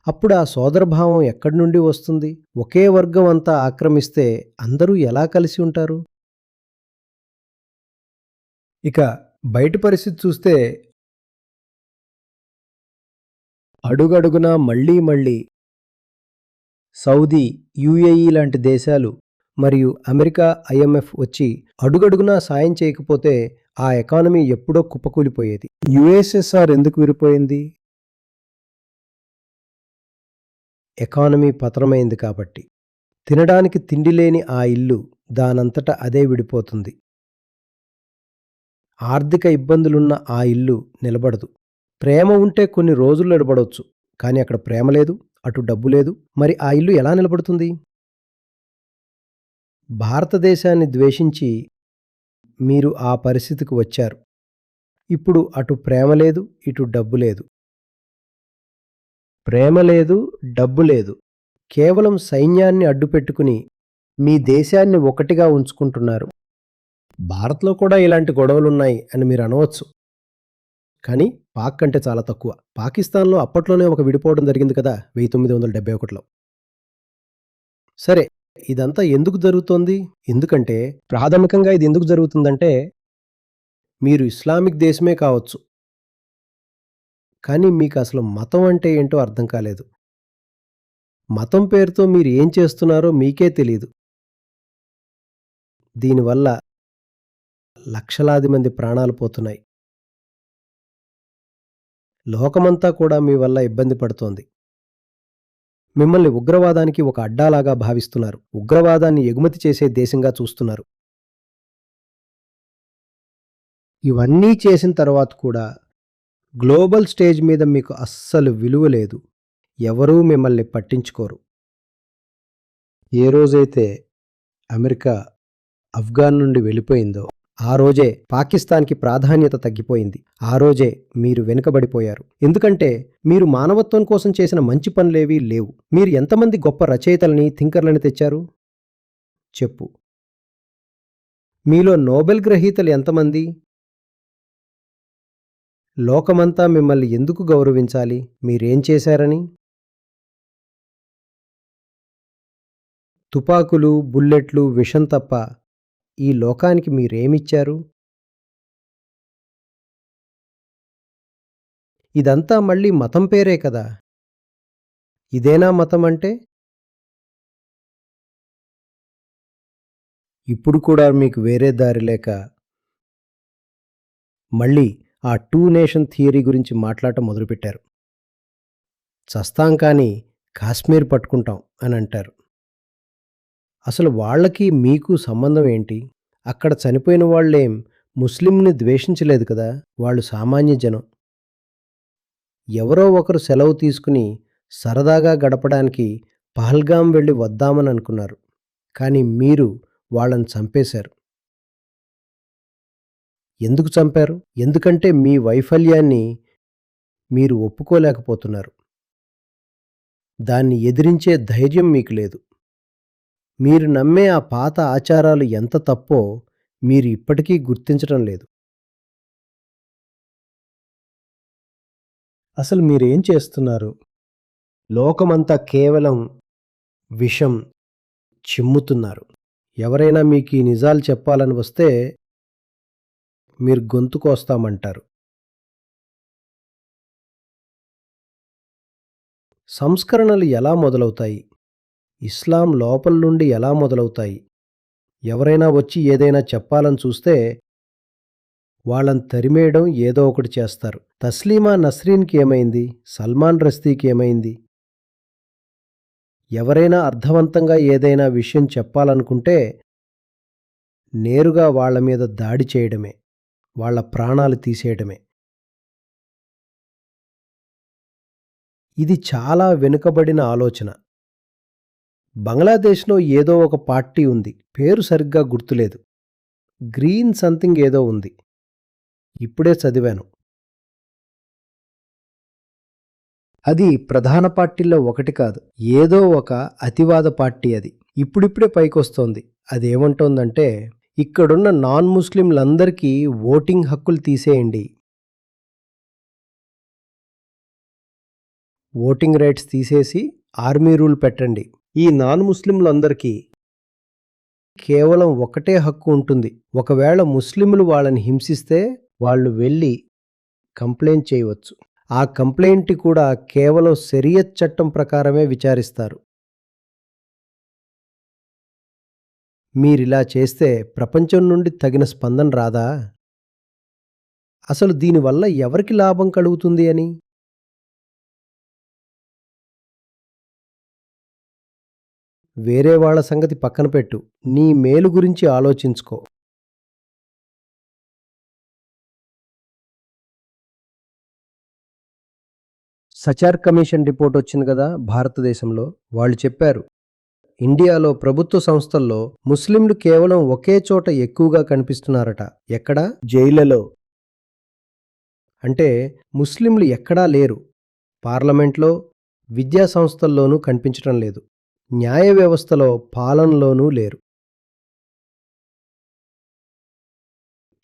అప్పుడు ఆ సోదరభావం ఎక్కడి నుండి వస్తుంది? ఒకే వర్గం అంతా ఆక్రమిస్తే అందరూ ఎలా కలిసి ఉంటారు? ఇక బయట పరిస్థితి చూస్తే అడుగడుగునా మళ్ళీ మళ్ళీ సౌదీ, యుఏఈ లాంటి దేశాలు మరియు అమెరికా, ఐఎంఎఫ్ వచ్చి అడుగడుగునా సాయం చేయకపోతే ఆ ఎకానమీ ఎప్పుడో కుప్పకూలిపోయేది. యుఎస్ఎస్ఆర్ ఎందుకు విడిపోయింది? ఎకానమీ పతనమైంది కాబట్టి. తినడానికి తిండి లేని ఆ ఇల్లు దానంతట అదే విడిపోతుంది. ఆర్థిక ఇబ్బందులున్న ఆ ఇల్లు నిలబడదు. ప్రేమ ఉంటే కొన్ని రోజులు నిలబడవచ్చు. కానీ అక్కడ ప్రేమ లేదు, అటు డబ్బు లేదు. మరి ఆ ఇల్లు ఎలా నిలబడుతుంది? భారతదేశాన్ని ద్వేషించి మీరు ఆ పరిస్థితికి వచ్చారు. ఇప్పుడు అటు ప్రేమ లేదు, ఇటు డబ్బు లేదు. ప్రేమ లేదు, డబ్బు లేదు. కేవలం సైన్యాన్ని అడ్డుపెట్టుకుని మీ దేశాన్ని ఒకటిగా ఉంచుకుంటున్నారు. భారత్‌లో కూడా ఇలాంటి గొడవలున్నాయి అని మీరు అనవచ్చు. కానీ పాక్ కంటే చాలా తక్కువ. పాకిస్తాన్‌లో అప్పట్లోనే ఒక విడిపోవడం జరిగింది కదా! 1971లో. సరే, ఇదంతా ఎందుకు జరుగుతోంది? ఎందుకంటే ప్రాథమికంగా ఇది ఎందుకు జరుగుతుందంటే మీరు ఇస్లామిక్ దేశమే కావచ్చు. కానీ మీకసలు మతం అంటే ఏంటో అర్థం కాలేదు. మతం పేరుతో మీరు ఏం చేస్తున్నారో మీకే తెలీదు. దీనివల్ల లక్షలాది మంది ప్రాణాలు పోతున్నాయి. లోకమంతా కూడా మీ వల్ల ఇబ్బంది పడుతోంది. మిమ్మల్ని ఉగ్రవాదానికి ఒక అడ్డాలాగా భావిస్తున్నారు. ఉగ్రవాదాన్ని ఎగుమతి చేసే దేశంగా చూస్తున్నారు. ఇవన్నీ చేసిన తర్వాత కూడా గ్లోబల్ స్టేజ్ మీద మీకు అస్సలు విలువ లేదు. ఎవరూ మిమ్మల్ని పట్టించుకోరు. ఏ రోజైతే అమెరికా ఆఫ్ఘాన్ నుండి వెళ్ళిపోయిందో ఆ రోజే పాకిస్తాన్‌కి ప్రాధాన్యత తగ్గిపోయింది. ఆ రోజే మీరు వెనుకబడిపోయారు. ఎందుకంటే మీరు మానవత్వం కోసం చేసిన మంచి పనులేవీ లేవు. మీరు ఎంతమంది గొప్ప రచయితలని, థింకర్‌లని తెచ్చారు? చెప్పు. మీలో నోబెల్ గ్రహీతలు ఎంతమంది? లోకమంతా మిమ్మల్ని ఎందుకు గౌరవించాలి? మీరేం చేశారని? తుపాకులు, బుల్లెట్లు, విషం తప్ప ఈ లోకానికి మీరేమిచ్చారు? ఇదంతా మళ్ళీ మతం పేరే కదా! ఇదేనా మతం అంటే? ఇప్పుడు కూడా మీకు వేరే దారి లేక మళ్ళీ ఆ టూ నేషన్ థియరీ గురించి మాట్లాడటం మొదలుపెట్టారు. చస్తాం కానీ కాశ్మీర్ పట్టుకుంటాం అని అంటారు. అసలు వాళ్ళకి మీకు సంబంధం ఏంటి? అక్కడ చనిపోయిన వాళ్ళేం ముస్లింని ద్వేషించలేదు కదా! వాళ్ళు సామాన్య జనం. ఎవరో ఒకరు సెలవు తీసుకుని సరదాగా గడపడానికి పహల్గాం వెళ్ళి వద్దామని అనుకున్నారు. కానీ మీరు వాళ్ళని చంపేశారు. ఎందుకు చంపారు? ఎందుకంటే మీ వైఫల్యాన్ని మీరు ఒప్పుకోలేకపోతున్నారు. దాన్ని ఎదిరించే ధైర్యం మీకు లేదు. మీరు నమ్మే ఆ పాత ఆచారాలు ఎంత తప్పో మీరు ఇప్పటికీ గుర్తించటం లేదు. అసలు మీరేం చేస్తున్నారు? లోకమంతా కేవలం విషం చిమ్ముతున్నారు. ఎవరైనా మీకు ఈ నిజాలు చెప్పాలని వస్తే మీరు గొంతు కోస్తామంటారు. సంస్కరణలు ఎలా మొదలవుతాయి? ఇస్లాం లోపల నుండి ఎలా మొదలవుతాయి? ఎవరైనా వచ్చి ఏదైనా చెప్పాలని చూస్తే వాళ్ళని తరిమేయడం ఏదో ఒకటి చేస్తారు. తస్లీమా నస్రీన్‌కి ఏమైంది? సల్మాన్ రష్దీకి ఏమైంది? ఎవరైనా అర్థవంతంగా ఏదైనా విషయం చెప్పాలనుకుంటే నేరుగా వాళ్ళ మీద దాడి చేయడమే. వాళ్ళ ప్రాణాలు తీసేయడమే. ఇది చాలా వెనుకబడిన ఆలోచన. బంగ్లాదేశ్‌లో ఏదో ఒక పార్టీ ఉంది. పేరు సరిగ్గా గుర్తులేదు. గ్రీన్ సంథింగ్ ఏదో ఉంది. ఇప్పుడే చదివాను. అది ప్రధాన పార్టీల్లో ఒకటి కాదు. ఏదో ఒక అతివాద పార్టీ అది. ఇప్పుడిప్పుడే పైకొస్తోంది. అదేమంటోందంటే, ఇక్కడున్న నాన్ ముస్లింలందరికీ ఓటింగ్ హక్కులు తీసేయండి. ఓటింగ్ రైట్స్ తీసేసి ఆర్మీ రూల్ పెట్టండి. ఈ నాన్ ముస్లింలందరికీ కేవలం ఒకటే హక్కు ఉంటుంది. ఒకవేళ ముస్లింలు వాళ్ళని హింసిస్తే వాళ్ళు వెళ్ళి కంప్లెయింట్ చేయవచ్చు. ఆ కంప్లెయింట్ కూడా కేవలం షరియత్ చట్టం ప్రకారమే విచారిస్తారు. మీరిలా చేస్తే ప్రపంచం నుండి తగిన స్పందన రాదా? అసలు దీనివల్ల ఎవరికి లాభం కలుగుతుంది అని? వేరే వాళ్ళ సంగతి పక్కన పెట్టు. నీ మేలు గురించి ఆలోచించుకో. సచార్ కమిషన్ రిపోర్ట్ వచ్చింది కదా భారతదేశంలో. వాళ్ళు చెప్పారు ఇండియాలో ప్రభుత్వ సంస్థల్లో ముస్లింలు కేవలం ఒకే చోట ఎక్కువగా కనిపిస్తున్నారట. ఎక్కడ? జైళ్లలో. అంటే ముస్లింలు ఎక్కడా లేరు. పార్లమెంట్లో, విద్యా సంస్థల్లోనూ కనిపించటం లేదు. న్యాయ వ్యవస్థలో, పాలనలోనూ లేరు.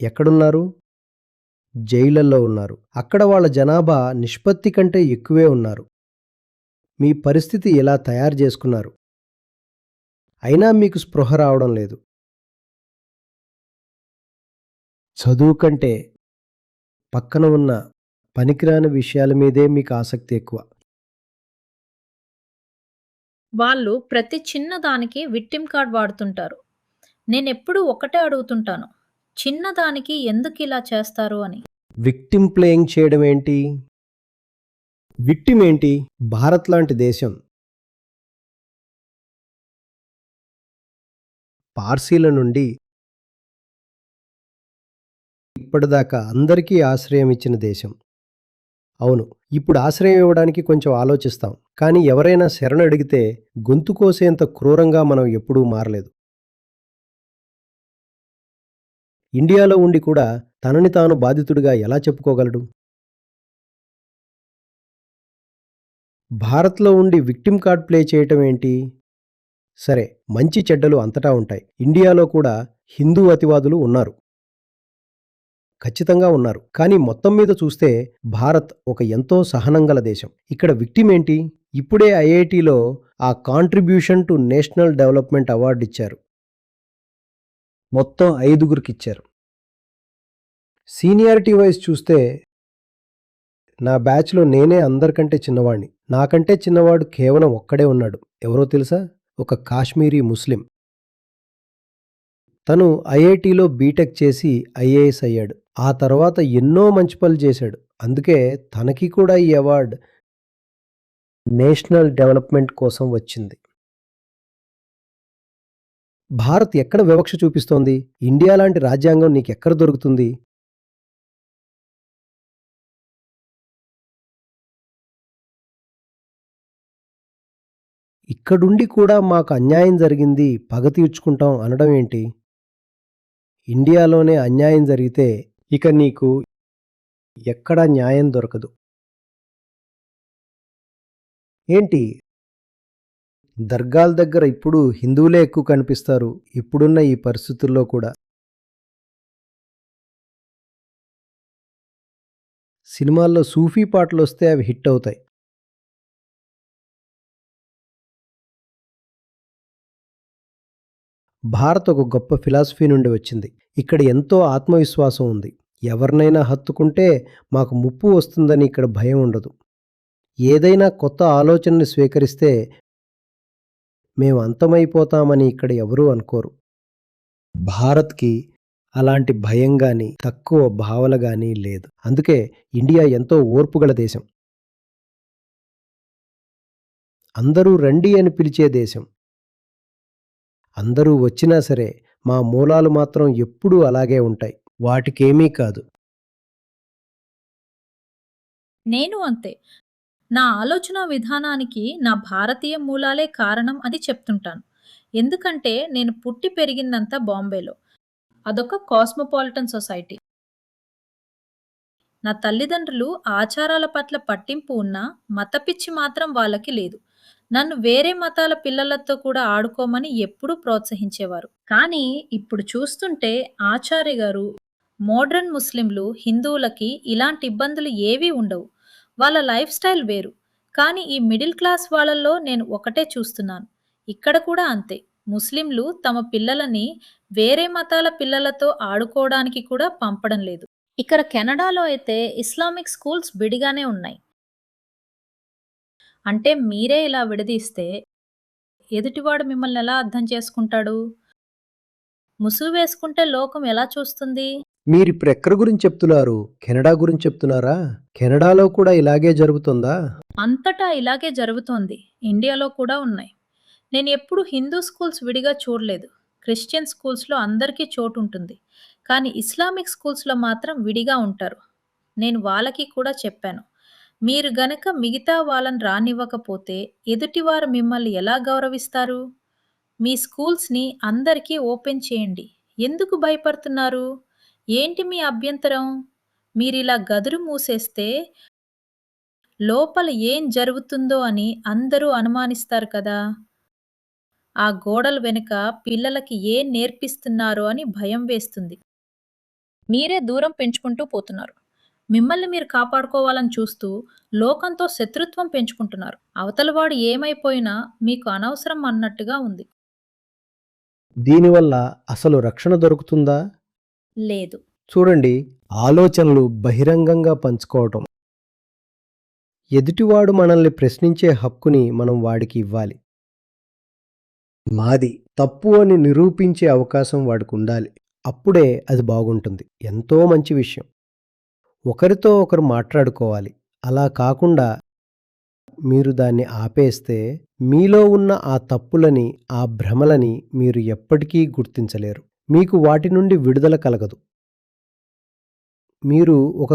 ఎక్కడున్నారు? జైళ్లల్లో ఉన్నారు. అక్కడ వాళ్ళ జనాభా నిష్పత్తి కంటే ఎక్కువే ఉన్నారు. మీ పరిస్థితి ఇలా తయారు చేసుకున్నారు. అయినా మీకు స్పృహ రావడం లేదు. చదువు కంటే పక్కన ఉన్న పనికిరాని విషయాల మీదే మీకు ఆసక్తి ఎక్కువ. వాళ్ళు ప్రతి చిన్నదానికి విక్టిమ్ కార్డ్ వాడుతుంటారు. నేనెప్పుడూ ఒకటే అడుగుతుంటాను. చిన్నదానికి ఎందుకిలా చేస్తారు అని. విక్టిమ్ ప్లేయింగ్ చేయడం ఏంటి? విక్టిమ్ ఏంటి? భారత్ లాంటి దేశం పార్సీల నుండి ఇప్పటిదాకా అందరికీ ఆశ్రయం ఇచ్చిన దేశం. అవును, ఇప్పుడు ఆశ్రయం ఇవ్వడానికి కొంచెం ఆలోచిస్తాం. కానీ ఎవరైనా శరణడిగితే గొంతు కోసేంత క్రూరంగా మనం ఎప్పుడూ మారలేదు. ఇండియాలో ఉండి కూడా తనని తాను బాధితుడిగా ఎలా చెప్పుకోగలడు? భారత్లో ఉండి విక్టిమ్ కార్డ్ ప్లే చేయటం ఏంటి? సరే, మంచి చెడ్డలు అంతటా ఉంటాయి. ఇండియాలో కూడా హిందూ అతివాదులు ఉన్నారు. ఖచ్చితంగా ఉన్నారు. కానీ మొత్తం మీద చూస్తే భారత్ ఒక ఎంతో సహనం గల దేశం. ఇక్కడ విక్టిమ్ ఏంటి? ఇప్పుడే ఐఐటిలో ఆ contribution to national development award ఇచ్చారు. మొత్తం 5గురికి ఇచ్చారు. సీనియారిటీ వైజ్ చూస్తే నా బ్యాచ్లో నేనే అందరికంటే చిన్నవాణ్ణి. నాకంటే చిన్నవాడు కేవలం ఒక్కడే ఉన్నాడు. ఎవరో తెలుసా? ఒక కాశ్మీరీ ముస్లిం. తను ఐఐటిలో బీటెక్ చేసి ఐఏఎస్ అయ్యాడు. ఆ తర్వాత ఎన్నో మంచి పనులు చేశాడు. అందుకే తనకి కూడా ఈ అవార్డ్ నేషనల్ డెవలప్మెంట్ కోసం వచ్చింది. భారత్ ఎక్కడ వివక్ష చూపిస్తోంది? ఇండియా లాంటి రాజ్యాంగం నీకెక్కడ దొరుకుతుంది? ఇక్కడుండి కూడా మాకు అన్యాయం జరిగింది, పగ తీర్చుకుంటాం అనడం ఏంటి? ఇండియాలోనే అన్యాయం జరిగితే ఇక నీకు ఎక్కడా న్యాయం దొరకదు. ఏంటి? దర్గాల దగ్గర ఇప్పుడు హిందువులే ఎక్కువ కనిపిస్తారు. ఇప్పుడున్న ఈ పరిస్థితుల్లో కూడా. సినిమాల్లో సూఫీ పాటలొస్తే అవి హిట్ అవుతాయి. భారత్ ఒక గొప్ప ఫిలాసఫీ నుండి వచ్చింది. ఇక్కడ ఎంతో ఆత్మవిశ్వాసం ఉంది. ఎవరినైనా హత్తుకుంటే మాకు ముప్పు వస్తుందని ఇక్కడ భయం ఉండదు. ఏదైనా కొత్త ఆలోచనని స్వీకరిస్తే మేము అంతమైపోతామని ఇక్కడ ఎవరూ అనుకోరు. భారత్‌కి అలాంటి భయం గాని, తక్కువ భావన గాని లేదు. అందుకే ఇండియా ఎంతో ఓర్పుగల దేశం. అందరూ రండి అని పిలిచే దేశం. అందరూ వచ్చినా సరే మా మూలాలు మాత్రం ఎప్పుడూ అలాగే ఉంటాయి. వాటికేమీ కాదు. నేను అంతే. నా ఆలోచన విధానానికి నా భారతీయ మూలాలే కారణం అని చెప్తుంటాను. ఎందుకంటే నేను పుట్టి పెరిగిందంతా బాంబేలో. అదొక కాస్మోపాలిటన్ సొసైటీ. నా తల్లిదండ్రులు ఆచారాల పట్ల పట్టింపు ఉన్నా మతపిచ్చి మాత్రం వాళ్ళకి లేదు. నన్ను వేరే మతాల పిల్లలతో కూడా ఆడుకోమని ఎప్పుడూ ప్రోత్సహించేవారు. కానీ ఇప్పుడు చూస్తుంటే ఆచార్య గారు మోడ్రన్ ముస్లింలు, హిందువులకి ఇలాంటి ఇబ్బందులు ఏవీ ఉండవు. వాళ్ళ లైఫ్ స్టైల్ వేరు. కానీ ఈ మిడిల్ క్లాస్ వాళ్ళల్లో నేను ఒకటే చూస్తున్నాను. ఇక్కడ కూడా అంతే. ముస్లింలు తమ పిల్లలని వేరే మతాల పిల్లలతో ఆడుకోవడానికి కూడా పంపడం లేదు. ఇక్కడ కెనడాలో అయితే ఇస్లామిక్ స్కూల్స్ విడిగానే ఉన్నాయి. అంటే మీరే ఇలా విడదీస్తే ఎదుటివాడు మిమ్మల్ని ఎలా అర్థం చేసుకుంటాడు? ముసుగు వేసుకుంటే లోకం ఎలా చూస్తుంది? మీరిప్పుడు ఎక్కడి గురించి చెప్తున్నారు? కెనడా గురించి చెప్తున్నారా? కెనడాలో కూడా ఇలాగే జరుగుతుందా? అంతటా ఇలాగే జరుగుతోంది. ఇండియాలో కూడా ఉన్నాయి. నేను ఎప్పుడు హిందూ స్కూల్స్ విడిగా చూడలేదు. క్రిస్టియన్ స్కూల్స్‌లో అందరికీ చోటుంటుంది. కానీ ఇస్లామిక్ స్కూల్స్‌లో మాత్రం విడిగా ఉంటారు. నేను వాళ్ళకి కూడా చెప్పాను. మీరు గనక మిగతా వాళ్ళని రానివ్వకపోతే ఎదుటివారు మిమ్మల్ని ఎలా గౌరవిస్తారు? మీ స్కూల్స్ని అందరికీ ఓపెన్ చేయండి. ఎందుకు భయపడుతున్నారు? ఏంటి మీ అభ్యంతరం? మీరిలా గదులు మూసేస్తే లోపల ఏం జరుగుతుందో అని అందరూ అనుమానిస్తారు కదా! ఆ గోడల వెనుక పిల్లలకి ఏం నేర్పిస్తున్నారో అని భయం వేస్తుంది. మీరే దూరం పెంచుకుంటూ పోతున్నారు. మిమ్మల్ని మీరు కాపాడుకోవాలని చూస్తూ లోకంతో శత్రుత్వం పెంచుకుంటున్నారు. అవతలవాడు ఏమైపోయినా మీకు అనవసరం అన్నట్టుగా ఉంది. దీనివల్ల అసలు రక్షణ దొరుకుతుందా? లేదు. చూడండి, ఆలోచనలు బహిరంగంగా పంచుకోవటం. ఎదుటివాడు మనల్ని ప్రశ్నించే హక్కుని మనం వాడికి ఇవ్వాలి. మాది తప్పు అని నిరూపించే అవకాశం వాడికి ఉండాలి. అప్పుడే అది బాగుంటుంది. ఎంతో మంచి విషయం. ఒకరితో ఒకరు మాట్లాడుకోవాలి. అలా కాకుండా మీరు దాన్ని ఆపేస్తే మీలో ఉన్న ఆ తప్పులని, ఆ భ్రమలని మీరు ఎప్పటికీ గుర్తించలేరు. మీకు వాటి నుండి విడుదల కలగదు. మీరు ఒక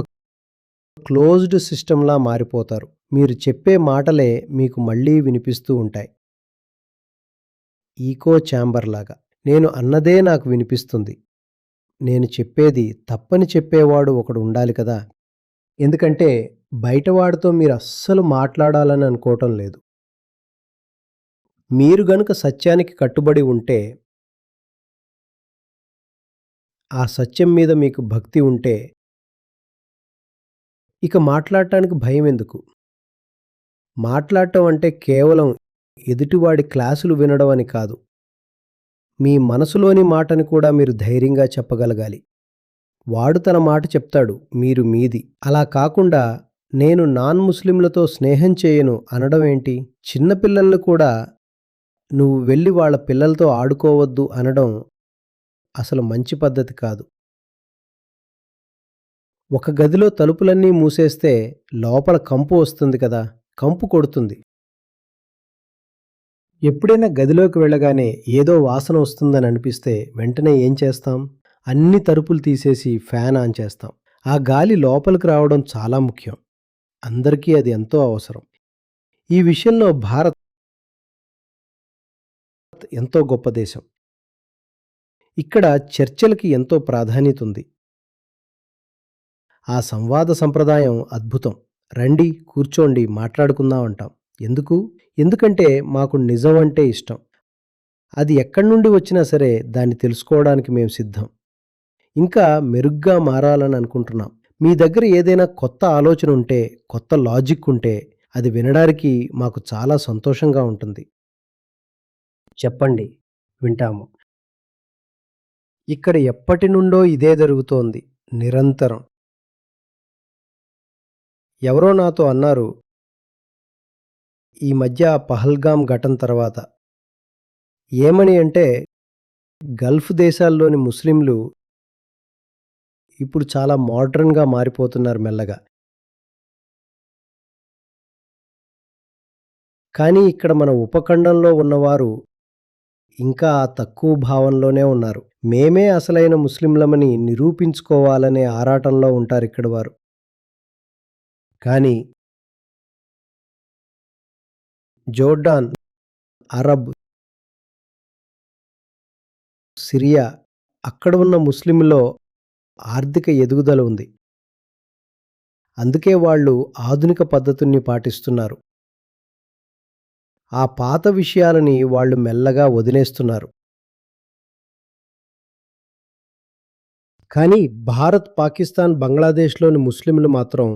క్లోజ్డ్ సిస్టంలా మారిపోతారు. మీరు చెప్పే మాటలే మీకు మళ్ళీ వినిపిస్తూ ఉంటాయి. ఈకో ఛాంబర్ లాగా. నేను అన్నదే నాకు వినిపిస్తుంది. నేను చెప్పేది తప్పని చెప్పేవాడు ఒకడు ఉండాలి కదా! ఎందుకంటే బయటవాడితో మీరు అస్సలు మాట్లాడాలని అనుకోవటం లేదు. మీరు గనుక సత్యానికి కట్టుబడి ఉంటే, ఆ సత్యం మీద మీకు భక్తి ఉంటే, ఇక మాట్లాడటానికి భయం ఎందుకు? మాట్లాడటం అంటే కేవలం ఎదుటివాడి క్లాసులు వినడం అని కాదు. మీ మనసులోని మాటని కూడా మీరు ధైర్యంగా చెప్పగలగాలి. వాడు తన మాట చెప్తాడు, మీరు మీది. అలా కాకుండా నేను నాన్ ముస్లింలతో స్నేహం చేయను అనడం ఏంటి? చిన్నపిల్లల్ని కూడా నువ్వు వెళ్ళి వాళ్ళ పిల్లలతో ఆడుకోవద్దు అనడం అసలు మంచి పద్ధతి కాదు. ఒక గదిలో తలుపులన్నీ మూసేస్తే లోపల కంపు వస్తుంది కదా! కంపు కొడుతుంది. ఎప్పుడైనా గదిలోకి వెళ్ళగానే ఏదో వాసన వస్తుందని అనిపిస్తే వెంటనే ఏం చేస్తాం? అన్ని తలుపులు తీసేసి ఫ్యాన్ ఆన్ చేస్తాం. ఆ గాలి లోపలికి రావడం చాలా ముఖ్యం. అందరికీ అది ఎంతో అవసరం. ఈ విషయంలో భారత్ ఎంతో గొప్ప దేశం. ఇక్కడ చర్చలకి ఎంతో ప్రాధాన్యత ఉంది. ఆ సంవాద సంప్రదాయం అద్భుతం. రండి, కూర్చోండి, మాట్లాడుకుందాం అంటాం. ఎందుకు? ఎందుకంటే మాకు నిజం అంటే ఇష్టం. అది ఎక్కడి నుండి వచ్చినా సరే దాన్ని తెలుసుకోవడానికి మేము సిద్ధం. ఇంకా మెరుగ్గా మారాలని అనుకుంటున్నాం. మీ దగ్గర ఏదైనా కొత్త ఆలోచన ఉంటే, కొత్త లాజిక్ ఉంటే అది వినడానికి మాకు చాలా సంతోషంగా ఉంటుంది. చెప్పండి, వింటాము. ఇక్కడ ఎప్పటి నుండో ఇదే జరుగుతోంది, నిరంతరం. ఎవరో నాతో అన్నారు, ఈ మధ్య పహల్గాం ఘటన తర్వాత. ఏమని అంటే, గల్ఫ్ దేశాల్లోని ముస్లింలు ఇప్పుడు చాలా మోడ్రన్‌గా మారిపోతున్నారు మెల్లగా. కానీ ఇక్కడ మన ఉపఖండంలో ఉన్నవారు ఇంకా ఆ తక్కువ భావంలోనే ఉన్నారు. మేమే అసలైన ముస్లింలమని నిరూపించుకోవాలనే ఆరాటంలో ఉంటారిక్కడి వారు. కానీ జోర్డాన్, అరబ్, సిరియా అక్కడ ఉన్న ముస్లింలో ఆర్థిక ఎదుగుదల ఉంది. అందుకే వాళ్ళు ఆధునిక పద్ధతుల్ని పాటిస్తున్నారు. ఆ పాత విషయాలని వాళ్ళు మెల్లగా వదిలేస్తున్నారు. కానీ భారత్, పాకిస్తాన్, బంగ్లాదేశ్‌లోని ముస్లింలు మాత్రం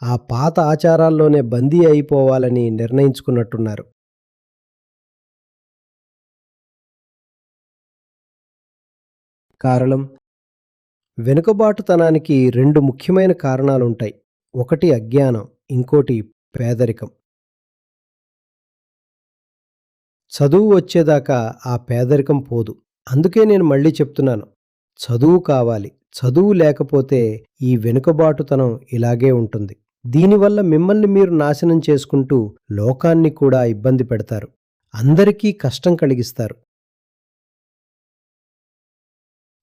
ఆ పాత ఆచారాల్లోనే బందీ అయిపోవాలని నిర్ణయించుకున్నట్టున్నారు. కారణం? వెనుకబాటుతనానికి 2 ముఖ్యమైన కారణాలుంటాయి. ఒకటి అజ్ఞానం, ఇంకోటి పేదరికం. చదువు వచ్చేదాకా ఆ పేదరికం పోదు. అందుకే నేను మళ్ళీ చెప్తున్నాను, చదువు కావాలి. చదువు లేకపోతే ఈ వెనుకబాటుతనం ఇలాగే ఉంటుంది. దీనివల్ల మిమ్మల్ని మీరు నాశనం చేసుకుంటూ లోకాన్ని కూడా ఇబ్బంది పెడతారు. అందరికీ కష్టం కలిగిస్తారు.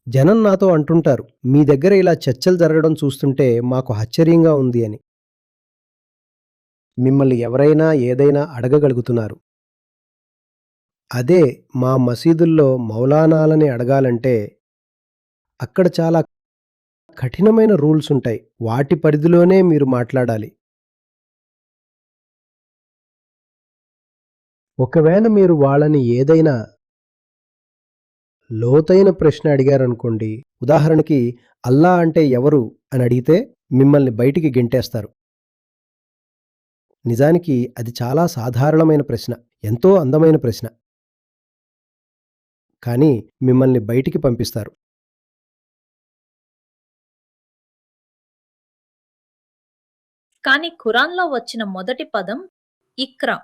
జనం నాతో అంటుంటారు, మీ దగ్గర ఇలా చర్చలు జరగడం చూస్తుంటే మాకు ఆశ్చర్యంగా ఉంది అని. మిమ్మల్ని ఎవరైనా ఏదైనా అడగగలుగుతున్నారు. అదే మా మసీదుల్లో మౌలానాలని అడగాలంటే అక్కడ చాలా కఠినమైన రూల్స్ ఉంటాయి. వాటి పరిధిలోనే మీరు మాట్లాడాలి. ఒకవేళ మీరు వాళ్ళని ఏదైనా లోతైన ప్రశ్న అడిగారనుకోండి, ఉదాహరణకి అల్లా అంటే ఎవరు అని అడిగితే మిమ్మల్ని బయటికి గెంటేస్తారు. నిజానికి అది చాలా సాధారణమైన ప్రశ్న. ఎంతో అందమైన ప్రశ్న. కానీ మిమ్మల్ని బయటికి పంపిస్తారు. కానీ ఖురాన్లో వచ్చిన మొదటి పదం ఇక్రా.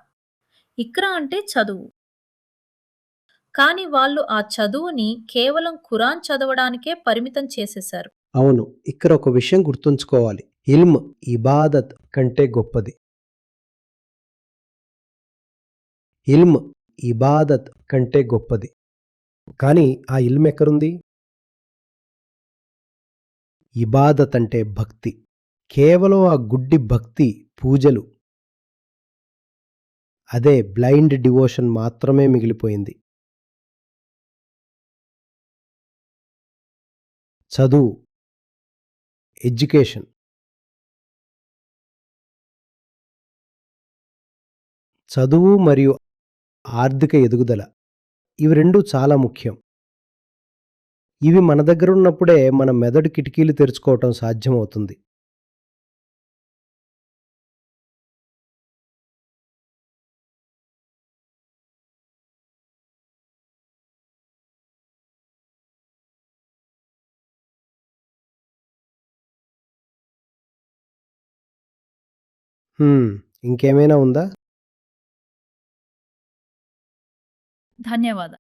ఇక్రా అంటే చదువు. కానీ వాళ్ళు ఆ చదువుని కేవలం ఖురాన్ చదవడానికే పరిమితం చేసేశారు. అవును. ఇక్కడ ఒక విషయం గుర్తుంచుకోవాలి. ఇల్మ్ ఇబాదత్ కంటే గొప్పది. ఇల్మ్ ఇబాదత్ కంటే గొప్పది. కానీ ఆ ఇల్మ్ ఎక్కడుంది? ఇబాదత్ అంటే భక్తి. కేవలం ఆ గుడ్డి భక్తి, పూజలు. అదే బ్లైండ్ డివోషన్ మాత్రమే మిగిలిపోయింది. చదువు, ఎడ్యుకేషన్. చదువు మరియు ఆర్థిక ఎదుగుదల. ఇవి 2 చాలా ముఖ్యం. ఇవి మన దగ్గరున్నప్పుడే మన మెదడు కిటికీలు తెరుచుకోవటం సాధ్యమవుతుంది. హ్మ్. ఇంకేమైనా ఉందా? ధన్యవాదాలు.